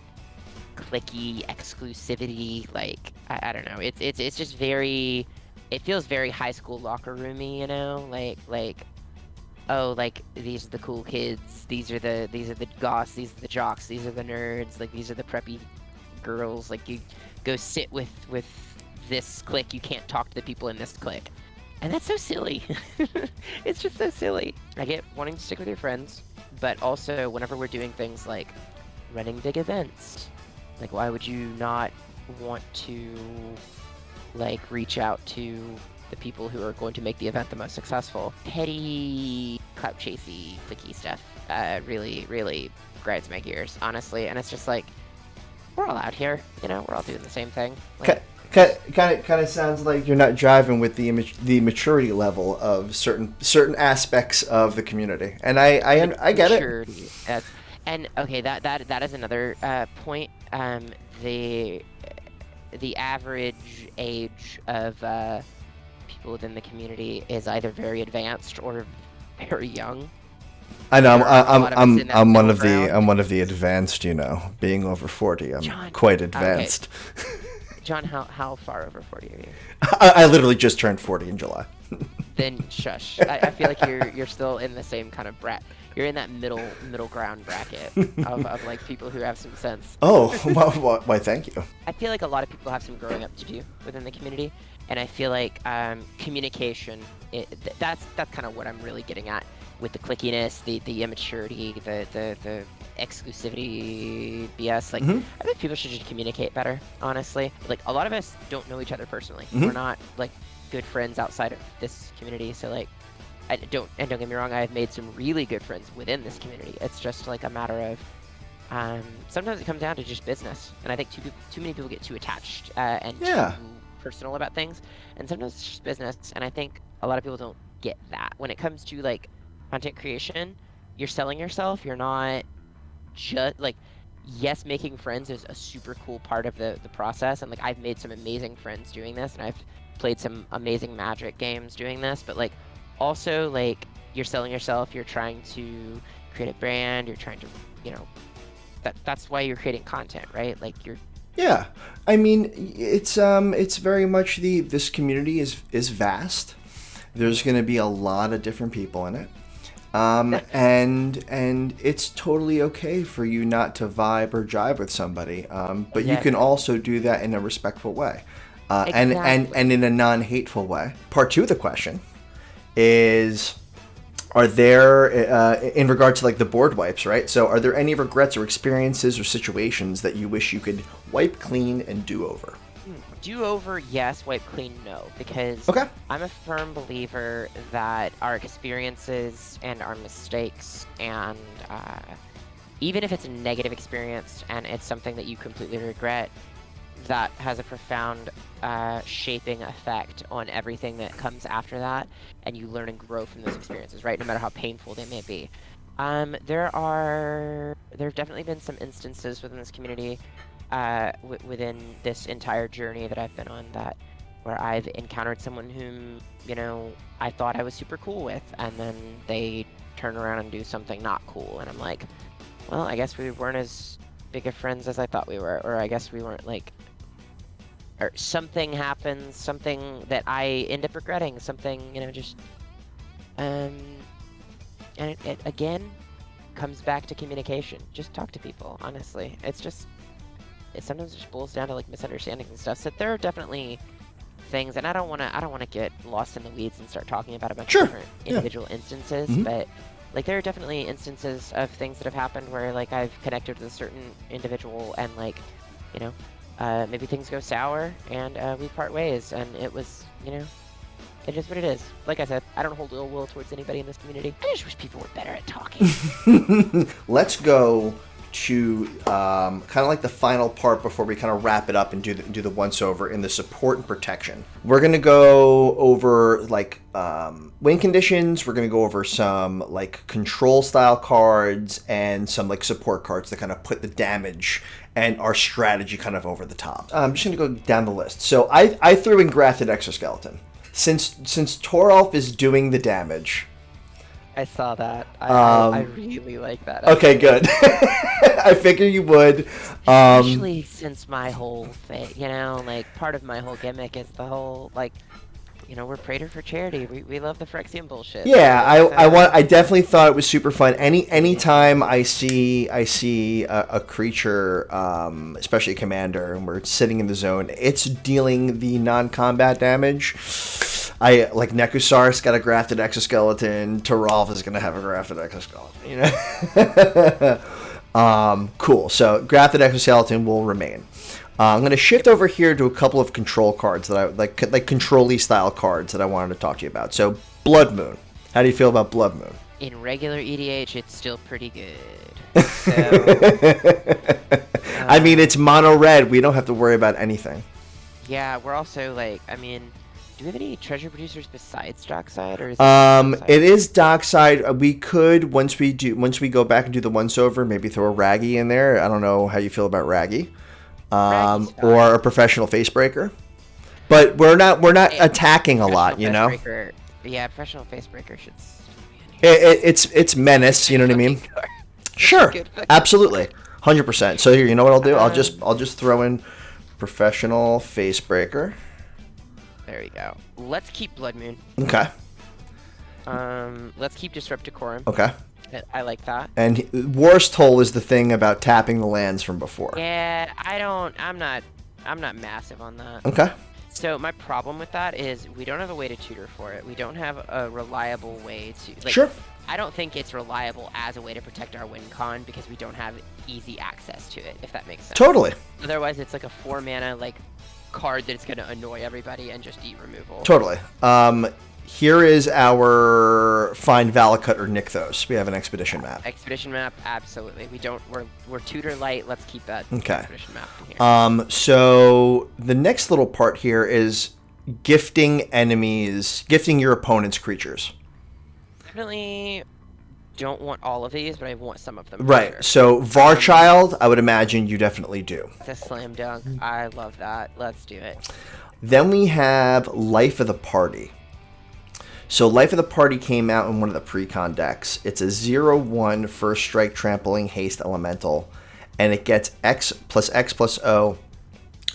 clicky exclusivity, like I don't know, it's just very, it feels very high school locker roomy, like oh, like these are the cool kids, these are the goths, these are the jocks, these are the nerds, like these are the preppy girls, like you go sit with this clique, you can't talk to the people in this clique. And that's so silly. It's just so silly. I get wanting to stick with your friends, but also whenever we're doing things like running big events, like why would you not want to like reach out to the people who are going to make the event the most successful? Petty, clout chasey, clicky stuff really, really grinds my gears, honestly. And it's just like, we're all out here, we're all doing the same thing. Like, Kind of sounds like you're not jiving with the maturity level of certain aspects of the community, and I get maturity. And okay, that is another point. The average age of people within the community is either very advanced or very young. I know I'm one of the advanced, being over 40. I'm John, quite advanced. Okay. John, how far over 40 are you? I literally just turned 40 in July. Then shush. I feel like you're still in the same kind of you're in that middle ground bracket of like people who have some sense. Oh, why thank you. I feel like a lot of people have some growing up to do within the community, and I feel like communication, that's kind of what I'm really getting at with the clickiness, the immaturity, the exclusivity BS. Like, I think people should just communicate better, honestly. Like, a lot of us don't know each other personally. We're not like good friends outside of this community, so like don't get me wrong, I have made some really good friends within this community. It's just like a matter of sometimes it comes down to just business, and I think too many people get too attached and too personal about things, and sometimes it's just business, and I think a lot of people don't get that. When it comes to like content creation, you're selling yourself, you're not just like, yes, making friends is a super cool part of the process, and like I've made some amazing friends doing this, and I've played some amazing Magic games doing this, but like also like you're selling yourself, you're trying to create a brand, you're trying to, that's why you're creating content, right? Like you're I mean, it's very much this community is vast. There's going to be a lot of different people in it. And it's totally okay for you not to vibe or jive with somebody. But you can also do that in a respectful way. And in a non-hateful way. Part 2 of the question is, are there, in regard to like the board wipes, right? So are there any regrets or experiences or situations that you wish you could wipe clean and do over? Do over, yes. Wipe clean, no. Because I'm a firm believer that our experiences and our mistakes, and even if it's a negative experience and it's something that you completely regret, that has a profound shaping effect on everything that comes after that, and you learn and grow from those experiences, right? No matter how painful they may be. There have definitely been some instances within this community, within this entire journey that I've been on, that where I've encountered someone whom, you know, I thought I was super cool with, and then they turn around and do something not cool, and I'm like, well, I guess we weren't as big of friends as I thought we were, or I guess we weren't, like, or something happens, something that I end up regretting, something, you know, just, and it again comes back to communication. Just talk to people, honestly. It's just, it sometimes just boils down to, like, misunderstandings and stuff. So there are definitely things, and I don't want to get lost in the weeds and start talking about a bunch of different individual instances, but like, there are definitely instances of things that have happened where, like, I've connected with a certain individual, and, like, you know, maybe things go sour, and we part ways, and it was, you know, it is what it is. Like I said, I don't hold ill will towards anybody in this community. I just wish people were better at talking. Let's go to kind of like the final part before we kind of wrap it up and do the once over in the support and protection. We're going to go over, like, win conditions. We're going to go over some, like, control style cards and some, like, support cards that kind of put the damage and our strategy kind of over the top. I'm just going to go down the list. So I threw in Grafted Exoskeleton. Since Toralf is doing the damage, I saw that. I really like that. Okay, good. I figure you would. Especially since my whole thing, you know, like, part of my whole gimmick is the whole, like, you know, we're Praetor for charity. We love the Phyrexian bullshit. Yeah, I definitely thought it was super fun. Anytime I see a creature, especially a commander, and we're sitting in the zone, it's dealing the non-combat damage. I like Nekusar's got a Grafted Exoskeleton. Toralf is gonna have a Grafted Exoskeleton. You know. Cool. So Grafted Exoskeleton will remain. I'm going to shift over here to a couple of control cards that I like control-y style cards that I wanted to talk to you about. So Blood Moon. How do you feel about Blood Moon? In regular EDH, it's still pretty good. So, I mean, it's mono red. We don't have to worry about anything. Yeah, we're also, like, I mean, do we have any treasure producers besides Dockside, or is it it is Dockside. We could, once we go back and do the once over, maybe throw a Raggy in there. I don't know how you feel about Raggy. Or a professional facebreaker, but we're not attacking a lot, you know. Yeah, professional facebreaker should. It's menace, you know what I mean? Sure, absolutely, 100%. So here, you know what I'll do? I'll just throw in professional facebreaker. There you go. Let's keep Blood Moon. Okay. Let's keep Disrupt Decorum. Okay. I like that. And Worst Toll is the thing about tapping the lands from before. Yeah, I'm not massive on that. Okay. So my problem with that is we don't have a way to tutor for it. We don't have a reliable way to, like, sure. I don't think it's reliable as a way to protect our win con because we don't have easy access to it, if that makes sense. Totally. Otherwise, it's like a 4-mana, like, card that's going to annoy everybody and just eat removal. Totally. Here is our Find Valakut or Nykthos. We have an expedition map. Expedition map, absolutely. We're tutor light. Let's keep that expedition map in here. So the next little part here is gifting your opponent's creatures. Definitely don't want all of these, but I want some of them. Right. Sure. So Varchild, I would imagine you definitely do. It's a slam dunk. I love that. Let's do it. Then we have Life of the Party. So Life of the Party came out in one of the pre-con decks. It's a 0/1 first strike trampling haste elemental, and it gets X plus O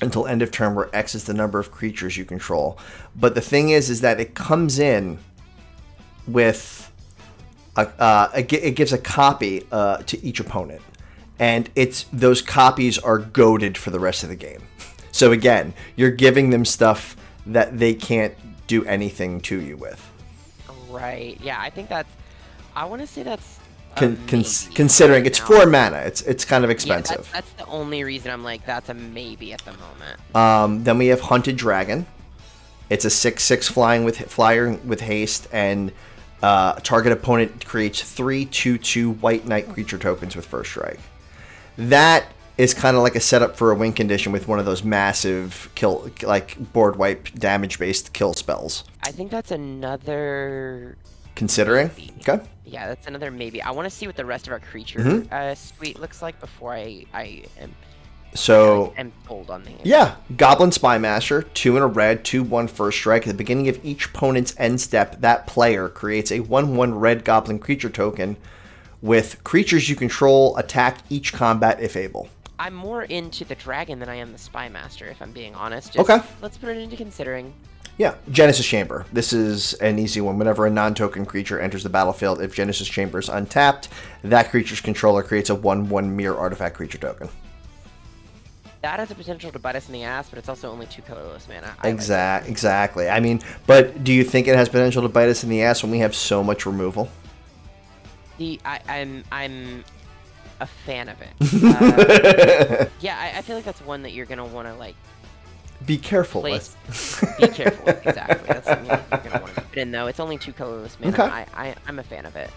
until end of turn, where X is the number of creatures you control. But the thing is that it comes in with it gives a copy to each opponent, and those copies are goaded for the rest of the game. So again, you're giving them stuff that they can't do anything to you with. Right. Yeah, I think that's. I want to say that's. Considering right, it's 4 mana, it's kind of expensive. Yeah, that's the only reason I'm like that's a maybe at the moment. Then we have Hunted Dragon. It's a 6/6 flyer with haste, and target opponent creates 3/2/2 White Knight creature tokens with first strike. That is kind of like a setup for a win condition with one of those massive kill, like board wipe damage based kill spells. I think that's another Considering? maybe. Okay. Yeah, that's another maybe. I want to see what the rest of our creature suite looks like before I am am sold on the game. Yeah, Goblin Spymaster, 2 and a red, 2/1 first strike. At the beginning of each opponent's end step, that player creates a 1/1 red Goblin creature token with creatures you control attack each combat if able. I'm more into the dragon than I am the Spymaster, if I'm being honest. Okay. Let's put it into considering. Yeah, Genesis Chamber. This is an easy one. Whenever a non-token creature enters the battlefield, if Genesis Chamber is untapped, that creature's controller creates a 1/1 mirror artifact creature token. That has the potential to bite us in the ass, but it's also only 2 colorless mana. Exactly. I mean, but do you think it has potential to bite us in the ass when we have so much removal? I'm a fan of it. Yeah, I feel like that's one that you're gonna want to like. Be careful with. Be careful with, exactly. That's something you're gonna want to put in though. It's only 2 colorless mana. Okay. I'm a fan of it.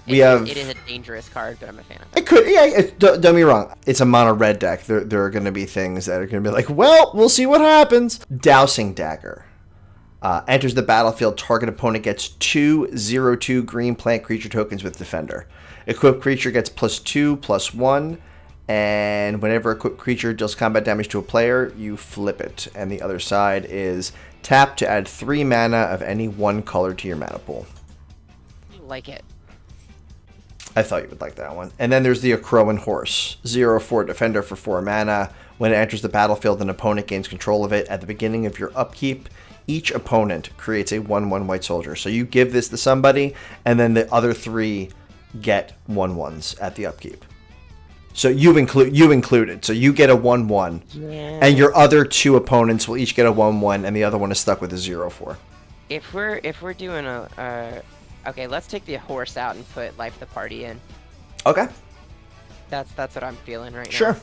It is a dangerous card, but I'm a fan of it. It could, yeah. Don't get me wrong. It's a mono red deck. There are going to be things that are going to be like, well, we'll see what happens. Dowsing Dagger. Enters the battlefield. Target opponent gets 2/0/2 green plant creature tokens with Defender. Equipped creature gets +2/+1. And whenever a creature deals combat damage to a player, you flip it. And the other side is tap to add 3 mana of any one color to your mana pool. Like it. I thought you would like that one. And then there's the Akroan Horse. 0/4 Defender for 4 mana. When it enters the battlefield, an opponent gains control of it. At the beginning of your upkeep, each opponent creates a 1/1 white soldier. So you give this to somebody, and then the other 3 get 1/1s at the upkeep. So you include it. So you get a 1/1, and your other 2 opponents will each get a 1/1, and the other one is stuck with a 0/4. If we're doing okay, let's take the horse out and put Life the Party in. Okay. That's what I'm feeling right now. Sure.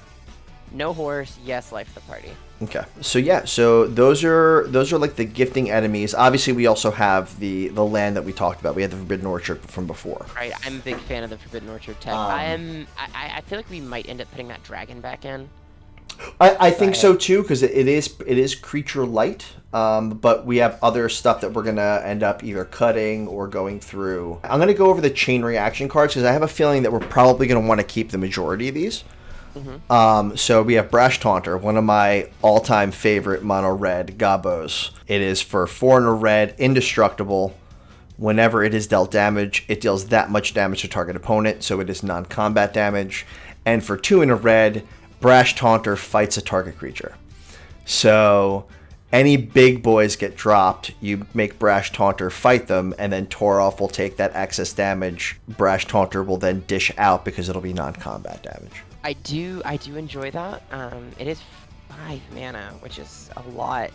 No horse, yes, Life the Party. Okay. So yeah, so those are like the gifting enemies. Obviously, we also have the land that we talked about. We had the Forbidden Orchard from before. Right. I'm a big fan of the Forbidden Orchard tech. I feel like we might end up putting that dragon back in. I think so too, because it is creature light. But we have other stuff that we're gonna end up either cutting or going through. I'm gonna go over the chain reaction cards because I have a feeling that we're probably gonna want to keep the majority of these. So we have Brash Taunter, one of my all-time favorite mono red gobos. It is for 4 and a red, indestructible. Whenever it is dealt damage, it deals that much damage to target opponent, so it is non-combat damage. And for 2 and a red, Brash Taunter fights a target creature. So any big boys get dropped, you make Brash Taunter fight them, and then Toralf will take that excess damage. Brash Taunter will then dish out because it'll be non-combat damage. I do enjoy that. It is 5 mana, which is a lot,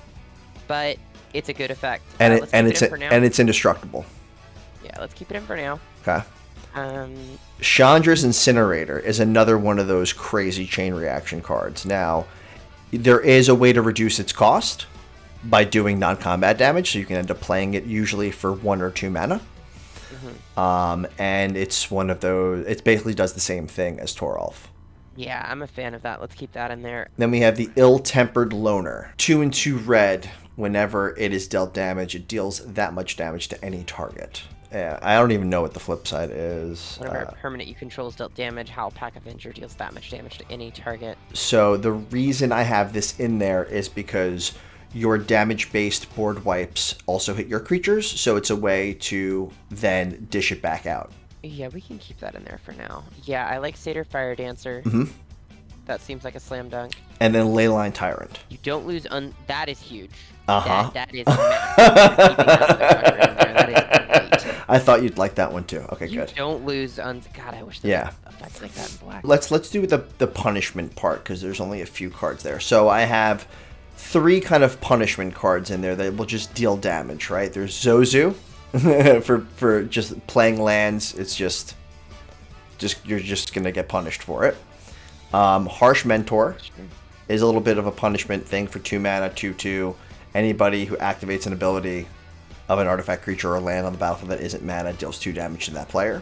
but it's a good effect. And it's indestructible. Yeah, let's keep it in for now. Okay. Chandra's Incinerator is another one of those crazy chain reaction cards. Now, there is a way to reduce its cost by doing non-combat damage, so you can end up playing it usually for 1 or 2 mana. And it's one of those. It basically does the same thing as Toralf. Yeah, I'm a fan of that. Let's keep that in there. Then we have the Ill-Tempered Loner. 2 and 2 red. Whenever it is dealt damage, it deals that much damage to any target. I don't even know what the flip side is. Whenever a permanent you control is dealt damage, Howl Pack Avenger deals that much damage to any target. So the reason I have this in there is because your damage-based board wipes also hit your creatures, so it's a way to then dish it back out. Yeah, we can keep that in there for now. Yeah, I like Satyr Fire Dancer. That seems like a slam dunk. And then Leyline Tyrant. You don't lose that is huge. That is massive. That is great. I thought you'd like that one too. Okay, you good. You don't lose God, I wish there was effects like that in black. Let's do the punishment part, because there's only a few cards there. So I have 3 kind of punishment cards in there that will just deal damage, right? There's Zozu. for just playing lands, it's just you're just gonna get punished for it. Harsh Mentor is a little bit of a punishment thing for 2 mana, 2/2. Anybody who activates an ability of an artifact creature or land on the battlefield that isn't mana deals 2 damage to that player.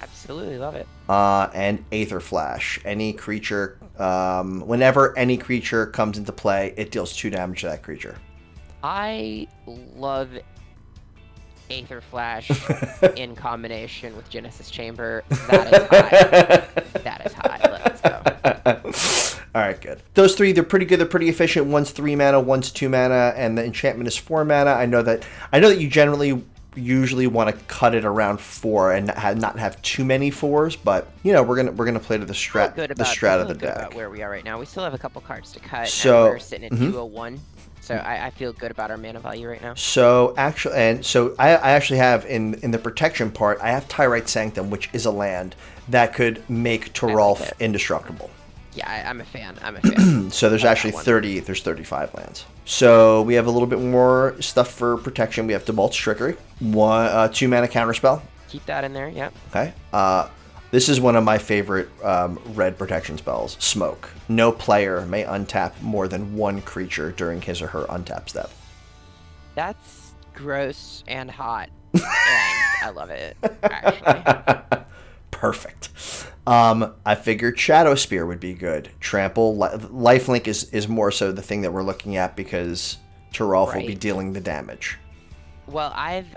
Absolutely love it. and Aether Flash. Any creature, whenever any creature comes into play, it deals 2 damage to that creature. I love Aether Flash in combination with Genesis Chamber. That is high. That is high. Let's go. All right, good. Those 3, they're pretty good. They're pretty efficient. One's 3 mana, one's 2 mana, and the enchantment is 4 mana. I know that you usually want to cut it around 4 and not have too many 4s, but we're gonna play to the strat of the deck. About where we are right now. We still have a couple cards to cut. So and we're sitting at 201. So I feel good about our mana value right now. So I actually have in the protection part, I have Tyrite Sanctum, which is a land that could make Toralf indestructible. Yeah, I'm a fan. So there's actually 35 lands. So we have a little bit more stuff for protection. We have Debalt's Trickery, 2 mana counterspell. Keep that in there, yeah. Okay. This is one of my favorite red protection spells, Smoke. No player may untap more than 1 creature during his or her untap step. That's gross and hot, and I love it, actually. Perfect. I figured Shadow Spear would be good. Trample, Lifelink is more so the thing that we're looking at because Toralf will be dealing the damage. Well, I've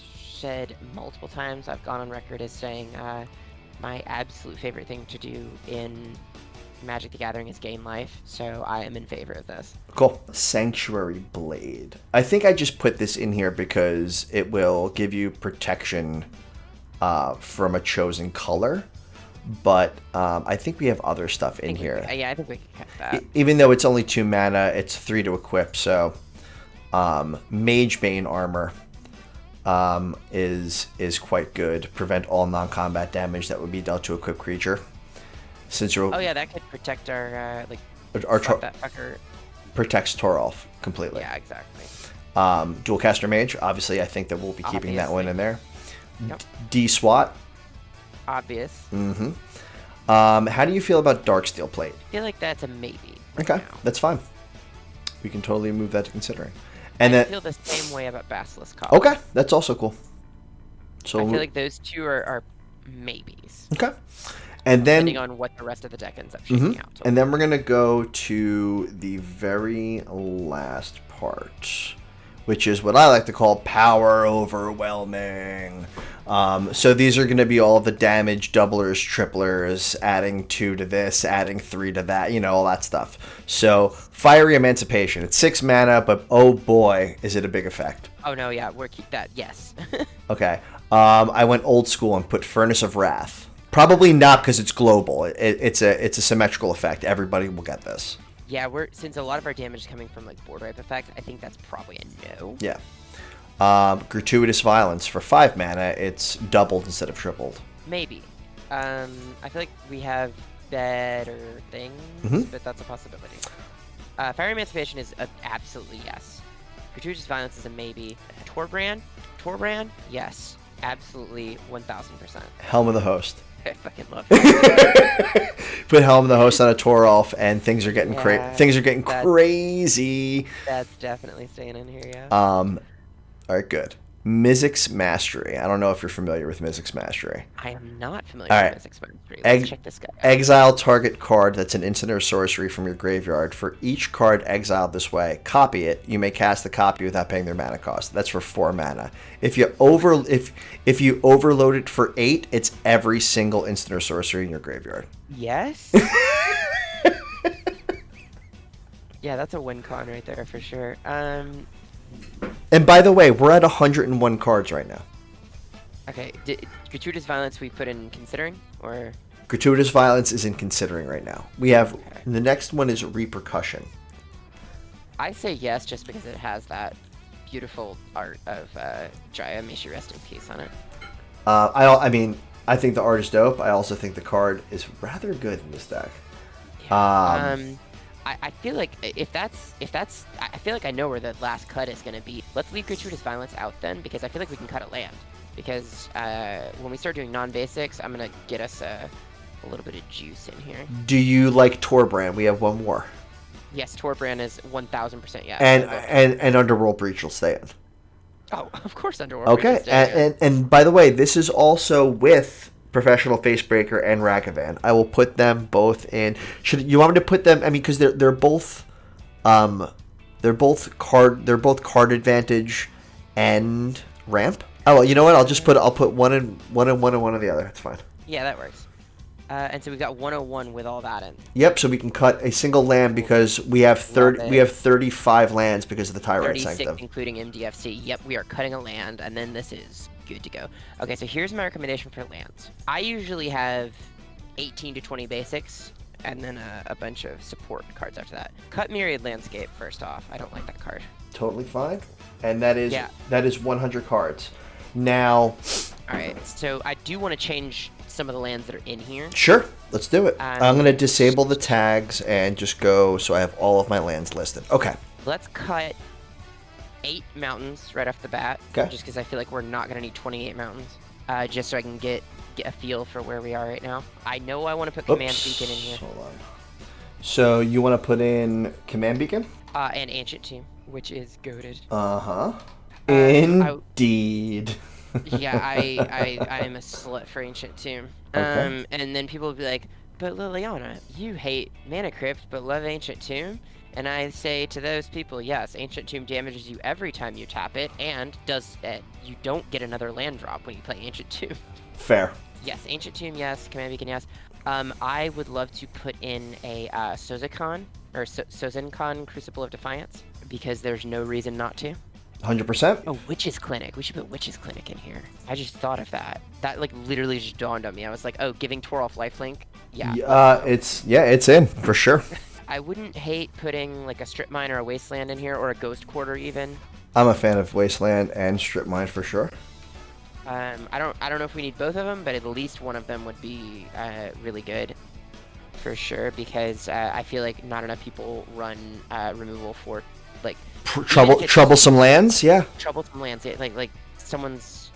said multiple times, I've gone on record as saying my absolute favorite thing to do in Magic the Gathering is gain life, so I am in favor of this. Cool. Sanctuary Blade. I think I just put this in here because it will give you protection from a chosen color, but I think we have other stuff in here. Yeah, I think we can cut that. Even though it's only 2 mana, it's 3 to equip, so Mage Bane armor is quite good. Prevent all non-combat damage that would be dealt to equipped creature. Since you're that could protect our that fucker. Protects Toralf completely. Yeah, exactly. Dualcaster Mage, obviously I think that we'll be keeping that one in there. Yep. D-SWAT. Obvious. How do you feel about Darksteel Plate? I feel like that's a maybe. Okay, that's fine. We can totally move that to considering. And I feel the same way about Basilisk Collar. Okay, that's also cool. So I feel like those 2 are maybes. Okay. And then depending on what the rest of the deck ends up shaking out. And then we're gonna go to the very last part, which is what I like to call power overwhelming. So these are going to be all the damage, doublers, triplers, adding 2 to this, adding 3 to that, all that stuff. So Fiery Emancipation, it's 6 mana, but oh boy, is it a big effect. Oh no, yeah, we'll keep that, yes. Okay, I went old school and put Furnace of Wrath. Probably not because it's global. It's a symmetrical effect. Everybody will get this. Yeah, since a lot of our damage is coming from board wipe effects, I think that's probably a no. Yeah. Gratuitous Violence for 5 mana. It's doubled instead of tripled. Maybe. I feel like we have better things, but that's a possibility. Fire Emancipation is absolutely yes. Gratuitous Violence is a maybe. Torbrand, yes, absolutely 1000%. Helm of the Host. I fucking love it. Put Helm of the Host on a Toralf, and things are getting crazy. That's definitely staying in here, yeah. All right, good. Mizzix Mastery. I don't know if you're familiar with Mizzix Mastery. I am not familiar with Mizzix Mastery. Let's check this guy out. Exile target card that's an instant or sorcery from your graveyard. For each card exiled this way, copy it. You may cast the copy without paying their mana cost. That's for 4 mana. If you overload it for 8, it's every single instant or sorcery in your graveyard. Yes. Yeah, that's a win con right there for sure. And by the way, we're at 101 cards right now. Okay, Gratuitous Violence we put in considering, or? Gratuitous Violence is in considering right now. We have, the next one is Repercussion. I say yes just because it has that beautiful art of Jaya, may she rest in peace on it. I mean, I think the art is dope. I also think the card is rather good in this deck. Yeah. I feel like if that's I feel like I know where the last cut is going to be. Let's leave Gratuitous Violence out then, because I feel like we can cut a land. Because when we start doing non-basics, I'm going to get us a little bit of juice in here. Do you like Torbrand? We have one more. Yes, Torbrand is 1000% yeah. And Underworld Breach will stay in. Oh, of course Underworld Breach will stay in. And by the way, this is also with Professional Facebreaker, and Ragavan. I will put them both in. Should you want me to put them? I mean, because they're both card advantage and ramp. Oh well, you know what? I'll put one in one and one in the other. That's fine. Yeah, that works. And so we've got 101 with all that in. Yep. So we can cut a single land because we have 35 lands because of the Tyrant 36, Sanctum, including MDFC. Yep, we are cutting a land, and then this is good to go. Okay, so here's my recommendation for lands. I usually have 18 to 20 basics, and then a bunch of support cards after that. Cut Myriad Landscape first off. I don't like that card. Totally fine. And that is 100 cards. Now. All right. So I do want to change some of the lands that are in here. Sure. Let's do it. I'm going to disable the tags and just go so I have all of my lands listed. Okay. Let's cut 8 mountains right off the bat. Okay. Just because I feel like we're not going to need 28 mountains. Just so I can get a feel for where we are right now. I know I want to put Command Beacon in here. Hold on. So you want to put in Command Beacon? And Ancient Tomb, which is goated. Uh-huh. Indeed. Yeah, I am a slut for Ancient Tomb. Okay. And then people will be like, but Liliana, you hate Mana Crypt but love Ancient Tomb? And I say to those people, yes, Ancient Tomb damages you every time you tap it, and you don't get another land drop when you play Ancient Tomb. Fair. Yes, Ancient Tomb, yes. Command Beacon, yes. I would love to put in a Sozenkon Crucible of Defiance, because there's no reason not to. 100%. Oh, Witch's Clinic. We should put Witch's Clinic in here. I just thought of that. That literally just dawned on me. I was like, oh, giving Toralf lifelink? Yeah. It's in for sure. I wouldn't hate putting like a Strip Mine or a Wasteland in here, or a Ghost Quarter even. I'm a fan of Wasteland and Strip Mine for sure. I don't know if we need both of them, but at least one of them would be really good for sure, because I feel like not enough people run removal for like troublesome lands. Yeah. Troublesome lands. Yeah, like someone's.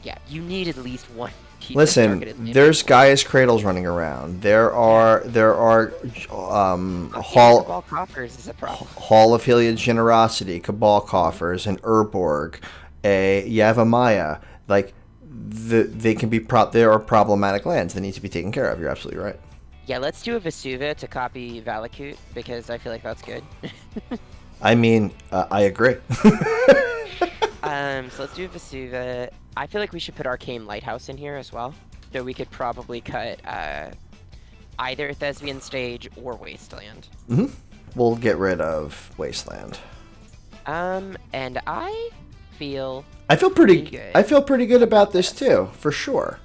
Yeah, you need at least one. Listen, there's Gaia's Cradles running around. There are Cabal Coffers is a problem. Hall of Heliod's Generosity, Cabal Coffers, and Urborg, a Yavimaya. Like they can be there are problematic lands that need to be taken care of. You're absolutely right. Yeah, let's do a Vesuva to copy Valakut, because I feel like that's good. I mean, I agree. So let's do a Vesuva. I feel like we should put Arcane Lighthouse in here as well. So we could probably cut either Thespian Stage or Wasteland. Mm-hmm. We'll get rid of Wasteland. And I feel pretty good. I feel pretty good about this too, for sure.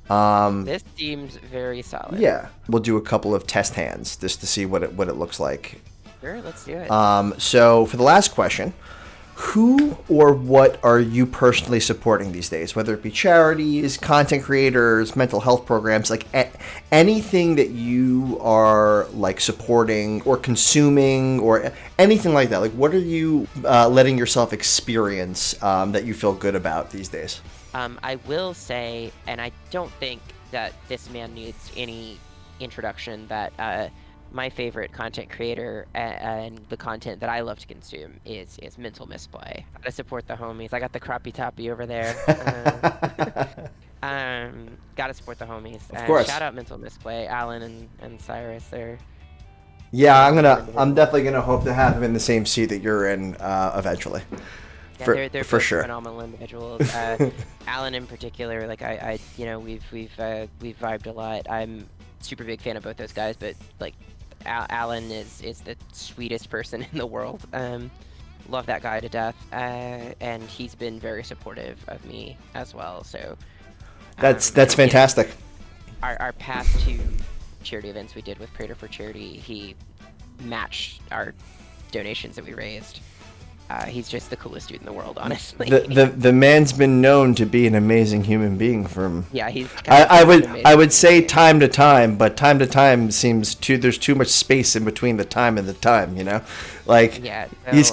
This seems very solid. Yeah, we'll do a couple of test hands just to see what it looks like. Sure, let's do it. So for the last question, who or what are you personally supporting these days? Whether it be charities, content creators, mental health programs, like anything that you are like supporting or consuming or anything like that. Like, what are you letting yourself experience that you feel good about these days? I will say, and I don't think that this man needs any introduction, that my favorite content creator and the content that I love to consume is Mental Misplay. Gotta support the homies. I got the Crappy Toppy over there. Gotta support the homies. Of course. Shout out Mental Misplay, Alan and Cyrus. Yeah, I'm definitely gonna hope to have them in the same seat that you're in eventually. Yeah, they're for sure. Phenomenal individuals. Alan in particular, like we've vibed a lot. I'm super big fan of both those guys, but like Alan is the sweetest person in the world. Love that guy to death, and he's been very supportive of me as well. So that's fantastic. Our past 2 charity events we did with Prater for Charity, he matched our donations that we raised. He's just the coolest dude in the world, honestly. The man's been known to be an amazing human being from. Yeah, he's. I would say time to time, but time to time seems there's too much space in between the time and the time. You know, like yeah. So, he's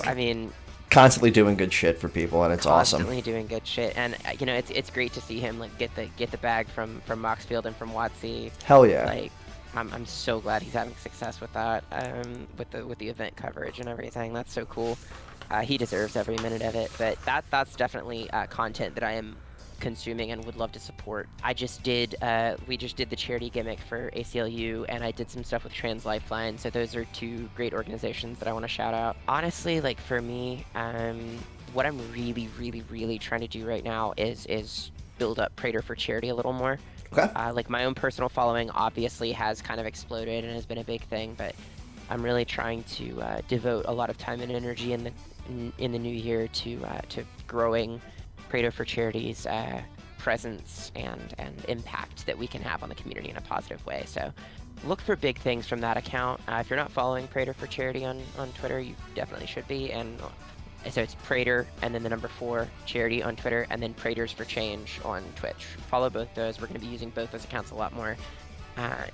constantly doing good shit for people, and it's awesome. Constantly doing good shit, and it's great to see him like get the bag from Moxfield and from WotC. Hell yeah. Like, I'm so glad he's having success with that. With the event coverage and everything. That's so cool. He deserves every minute of it, but that's definitely content that I am consuming and would love to support. We just did the charity gimmick for ACLU, and I did some stuff with Trans Lifeline. So those are two great organizations that I want to shout out. Honestly, like for me, what I'm really, really, really trying to do right now is build up Praetor for charity a little more. Okay. Like my own personal following obviously has kind of exploded and has been a big thing, but I'm really trying to devote a lot of time and energy in the new year to growing Praetor for Charity's presence and impact that we can have on the community in a positive way. So look for big things from that account. If you're not following Praetor for Charity on Twitter, you definitely should be. And so it's Praetor and then the number 4 charity on Twitter, and then Praetors for Change on Twitch. Follow both those. We're going to be using both those accounts a lot more.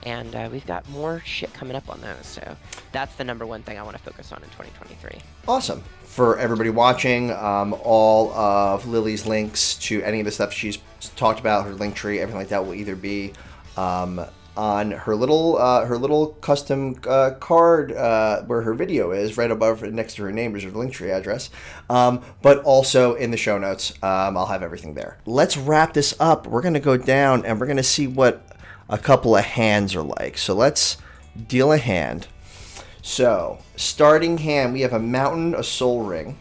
And we've got more shit coming up on those. So that's the number one thing I want to focus on in 2023. Awesome. For everybody watching, all of Lily's links to any of the stuff she's talked about, her Linktree, everything like that will either be on her little custom card where her video is, right above next to her name is her Linktree address, but also in the show notes. I'll have everything there. Let's wrap this up. We're going to go down and we're going to see what a couple of hands are like. So let's deal a hand. So, starting hand, we have a Mountain, a Soul Ring,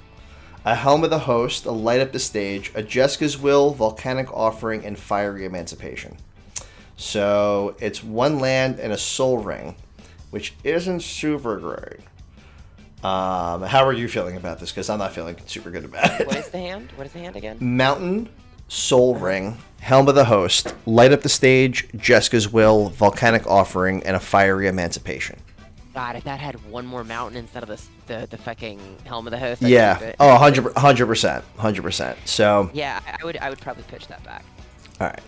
a Helm of the Host, a Light Up the Stage, a Jessica's Will, Volcanic Offering, and Fiery Emancipation. So, it's 1 land and a Soul Ring, which isn't super great. How are you feeling about this? Because I'm not feeling super good about it. What is the hand? What is the hand again? Mountain, Soul Ring, Helm of the Host, Light Up the Stage, Jessica's Will, Volcanic Offering, and a Fiery Emancipation. God, if that had one more mountain instead of the fucking Helm of the Host, yeah. I'd Oh, 100%. So yeah, I would probably pitch that back. All right.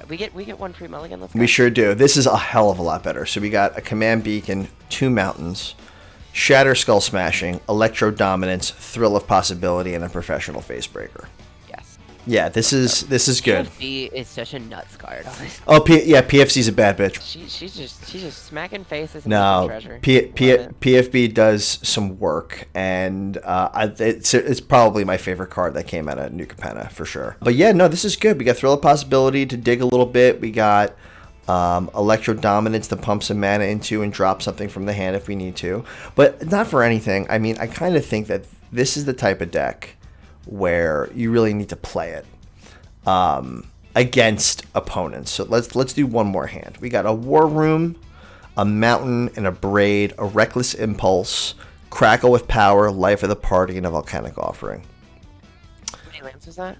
We get 1 free mulligan. Let's go. We sure do. This is a hell of a lot better. So we got a Command Beacon, 2 mountains, Shatter Skull Smashing, Electro Dominance, Thrill of Possibility, and a Professional Facebreaker. Yes. Yeah, this is good. PFC is such a nuts card. Honestly. Oh, PFC's a bad bitch. She's just smacking faces. No, treasure. PFB does some work, and it's probably my favorite card that came out of New Capenna for sure. But yeah, no, this is good. We got Thrill of Possibility to dig a little bit. We got Electro Dominance to pump some mana into and drop something from the hand if we need to, but not for anything. I mean, I kind of think that this is the type of deck where you really need to play it against opponents. So let's do one more hand. We got a War Room, a Mountain, and a Braid, a Reckless Impulse, Crackle with Power, Life of the Party, and a Volcanic Offering. How many lands was that?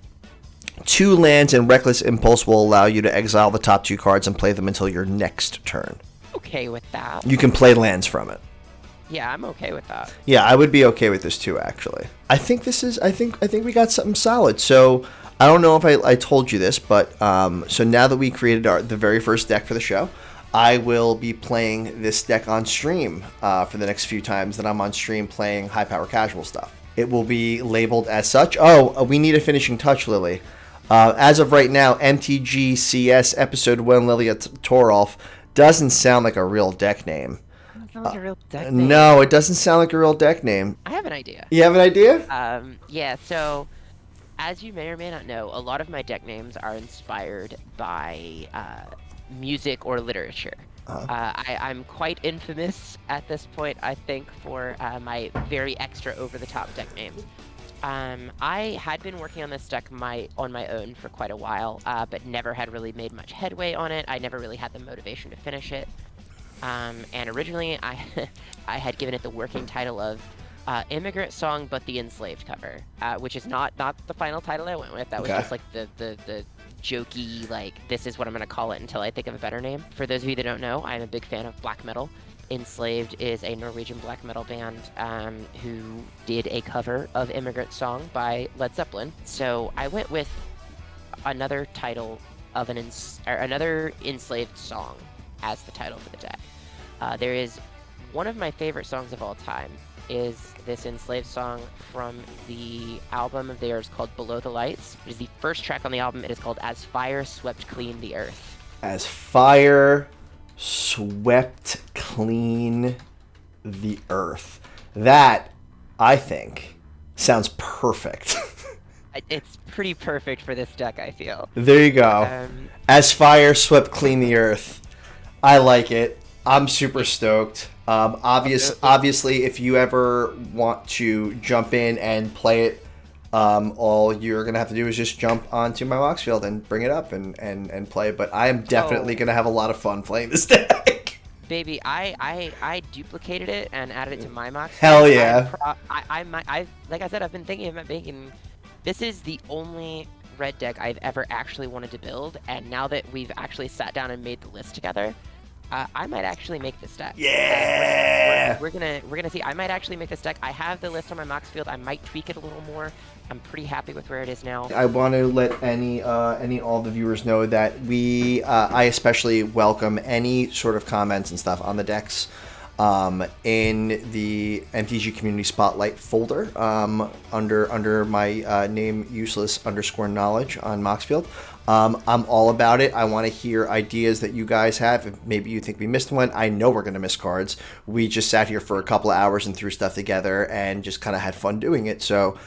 2 lands, and Reckless Impulse will allow you to exile the top 2 cards and play them until your next turn. Okay with that. You can play lands from it. Yeah, I'm okay with that. Yeah, I would be okay with this too, actually. I think we got something solid. So I don't know if I told you this, but so now that we created the very first deck for the show, I will be playing this deck on stream for the next few times that I'm on stream playing high power casual stuff. It will be labeled as such. Oh, we need a finishing touch, Lily. As of right now, MTGCS episode 1 Lili Toralf doesn't sound like a real deck name. Sounds like a real deck name. No, it doesn't sound like a real deck name. I have an idea. You have an idea? Yeah, so as you may or may not know, a lot of my deck names are inspired by music or literature. I'm quite infamous at this point, I think, for my very extra over-the-top deck names. I had been working on this deck on my own for quite a while, but never had really made much headway on it. I never really had the motivation to finish it. And originally, I had given it the working title of Immigrant Song, but the Enslaved cover, which is not the final title I went with. That was just like the jokey, like, this is what I'm going to call it until I think of a better name. For those of you that don't know, I'm a big fan of black metal. Enslaved is a Norwegian black metal band who did a cover of Immigrant Song by Led Zeppelin. So I went with another title of another enslaved song as the title for the deck. There is one of my favorite songs of all time is this enslaved song from the album of theirs called Below the Lights. It is the first track on the album. It is called As Fire Swept Clean the Earth. As Fire Swept Clean the Earth. That, I think, sounds perfect. It's pretty perfect for this deck, I feel. There you go. As fire swept clean the earth. I like it. I'm super stoked. Obviously, if you ever want to jump in and play it, all you're going to have to do is just jump onto my Mox field and bring it up and play. But I am definitely going to have a lot of fun playing this deck. Baby, I duplicated it and added it to my Mox. Hell yeah. I like I said, I've been thinking about making... This is the only red deck I've ever actually wanted to build, and now that we've actually sat down and made the list together, I might actually make this deck. Yeah. We're gonna see. I might actually make this deck. I have the list on my Mox field. I might tweak it a little more. I'm pretty happy with where it is now. I want to let all the viewers know that I especially welcome any sort of comments and stuff on the decks. In the MTG Community Spotlight folder, under my name useless_knowledge on Moxfield. I'm all about it. I want to hear ideas that you guys have. If maybe you think we missed one. I know we're going to miss cards. We just sat here for a couple of hours and threw stuff together and just kind of had fun doing it. So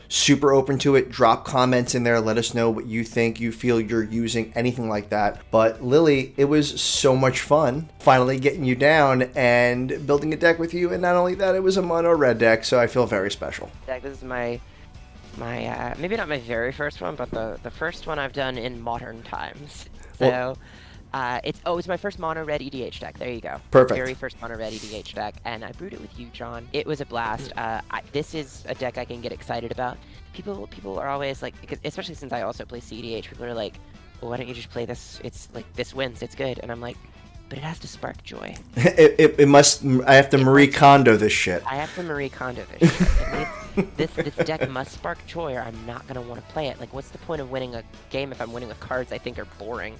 super open to it. Drop comments in there. Let us know what you think, you feel you're using, anything like that. But Lili, it was so much fun finally getting you down and building a deck with you. And not only that, it was a mono red deck. So I feel very special. This is my maybe not my very first one, but the first one I've done in modern times. So it's my first mono red EDH deck. There you go. Perfect. Very first mono red EDH deck, and I brewed it with you, John. It was a blast. This is a deck I can get excited about. People are always like, especially since I also play CEDH, people are like, well, why don't you just play this? It's like this wins. It's good, and I'm like, but it has to spark joy. It must. I have to Marie Kondo this shit. I have to Marie Kondo this shit. This deck must spark joy, or I'm not gonna want to play it. Like, what's the point of winning a game if I'm winning with cards I think are boring?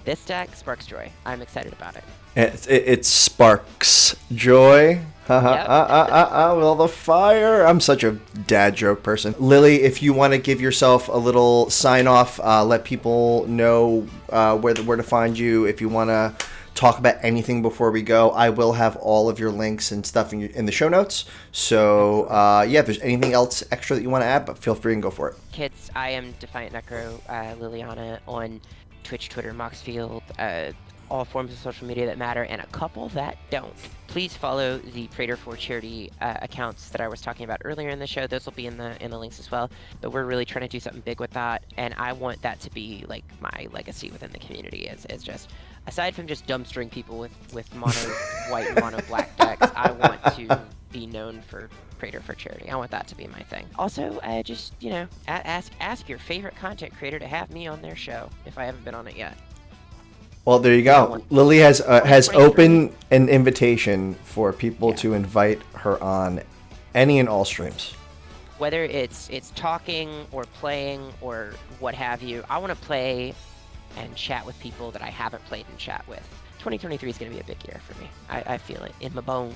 This deck sparks joy. I'm excited about it. It sparks joy. With all the fire. I'm such a dad joke person. Lili, if you want to give yourself a little sign off, let people know where to find you. If you want to talk about anything before we go, I will have all of your links and stuff in the show notes. So if there's anything else extra that you want to add, but feel free and go for it. Kids, I am defiantnecro, Liliana on Twitch, Twitter, Moxfield, all forms of social media that matter, and a couple that don't. Please follow the Praetor for Charity accounts that I was talking about earlier in the show. Those will be in the links as well. But we're really trying to do something big with that, and I want that to be like my legacy within the community. Is just, aside from just dumpstering people with mono white and mono black decks, I want to be known for Praetor for Charity. I want that to be my thing. Also, just ask your favorite content creator to have me on their show if I haven't been on it yet. Well, there you go. Lili has opened an invitation for people to invite her on any and all streams. Whether it's talking or playing or what have you, I want to play and chat with people that I haven't played and chat with. 2023 is going to be a big year for me. I feel it in my bones.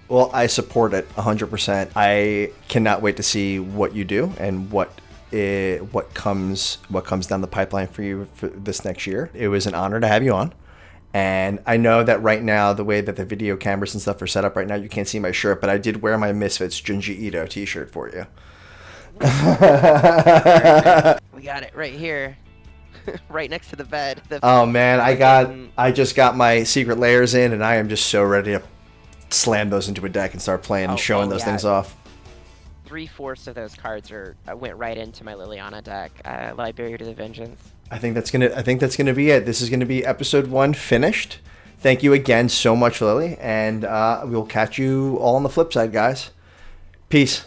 Well, I support it 100%. I cannot wait to see what you do and what comes down the pipeline for you for this next year. It was an honor to have you on, and I know that right now the way that the video cameras and stuff are set up right now, you can't see my shirt, but I did wear my Misfits Junji Ito t-shirt for you. We got it right here. Right next to the bed. Oh man, I just got my secret layers in, and I am just so ready to slam those into a deck and start playing and showing those things off. 3/4 of those cards went right into my Liliana deck. Library to the Vengeance. I think that's gonna be it. This is gonna be episode 1 finished. Thank you again so much, Lili, and we'll catch you all on the flip side, guys. Peace.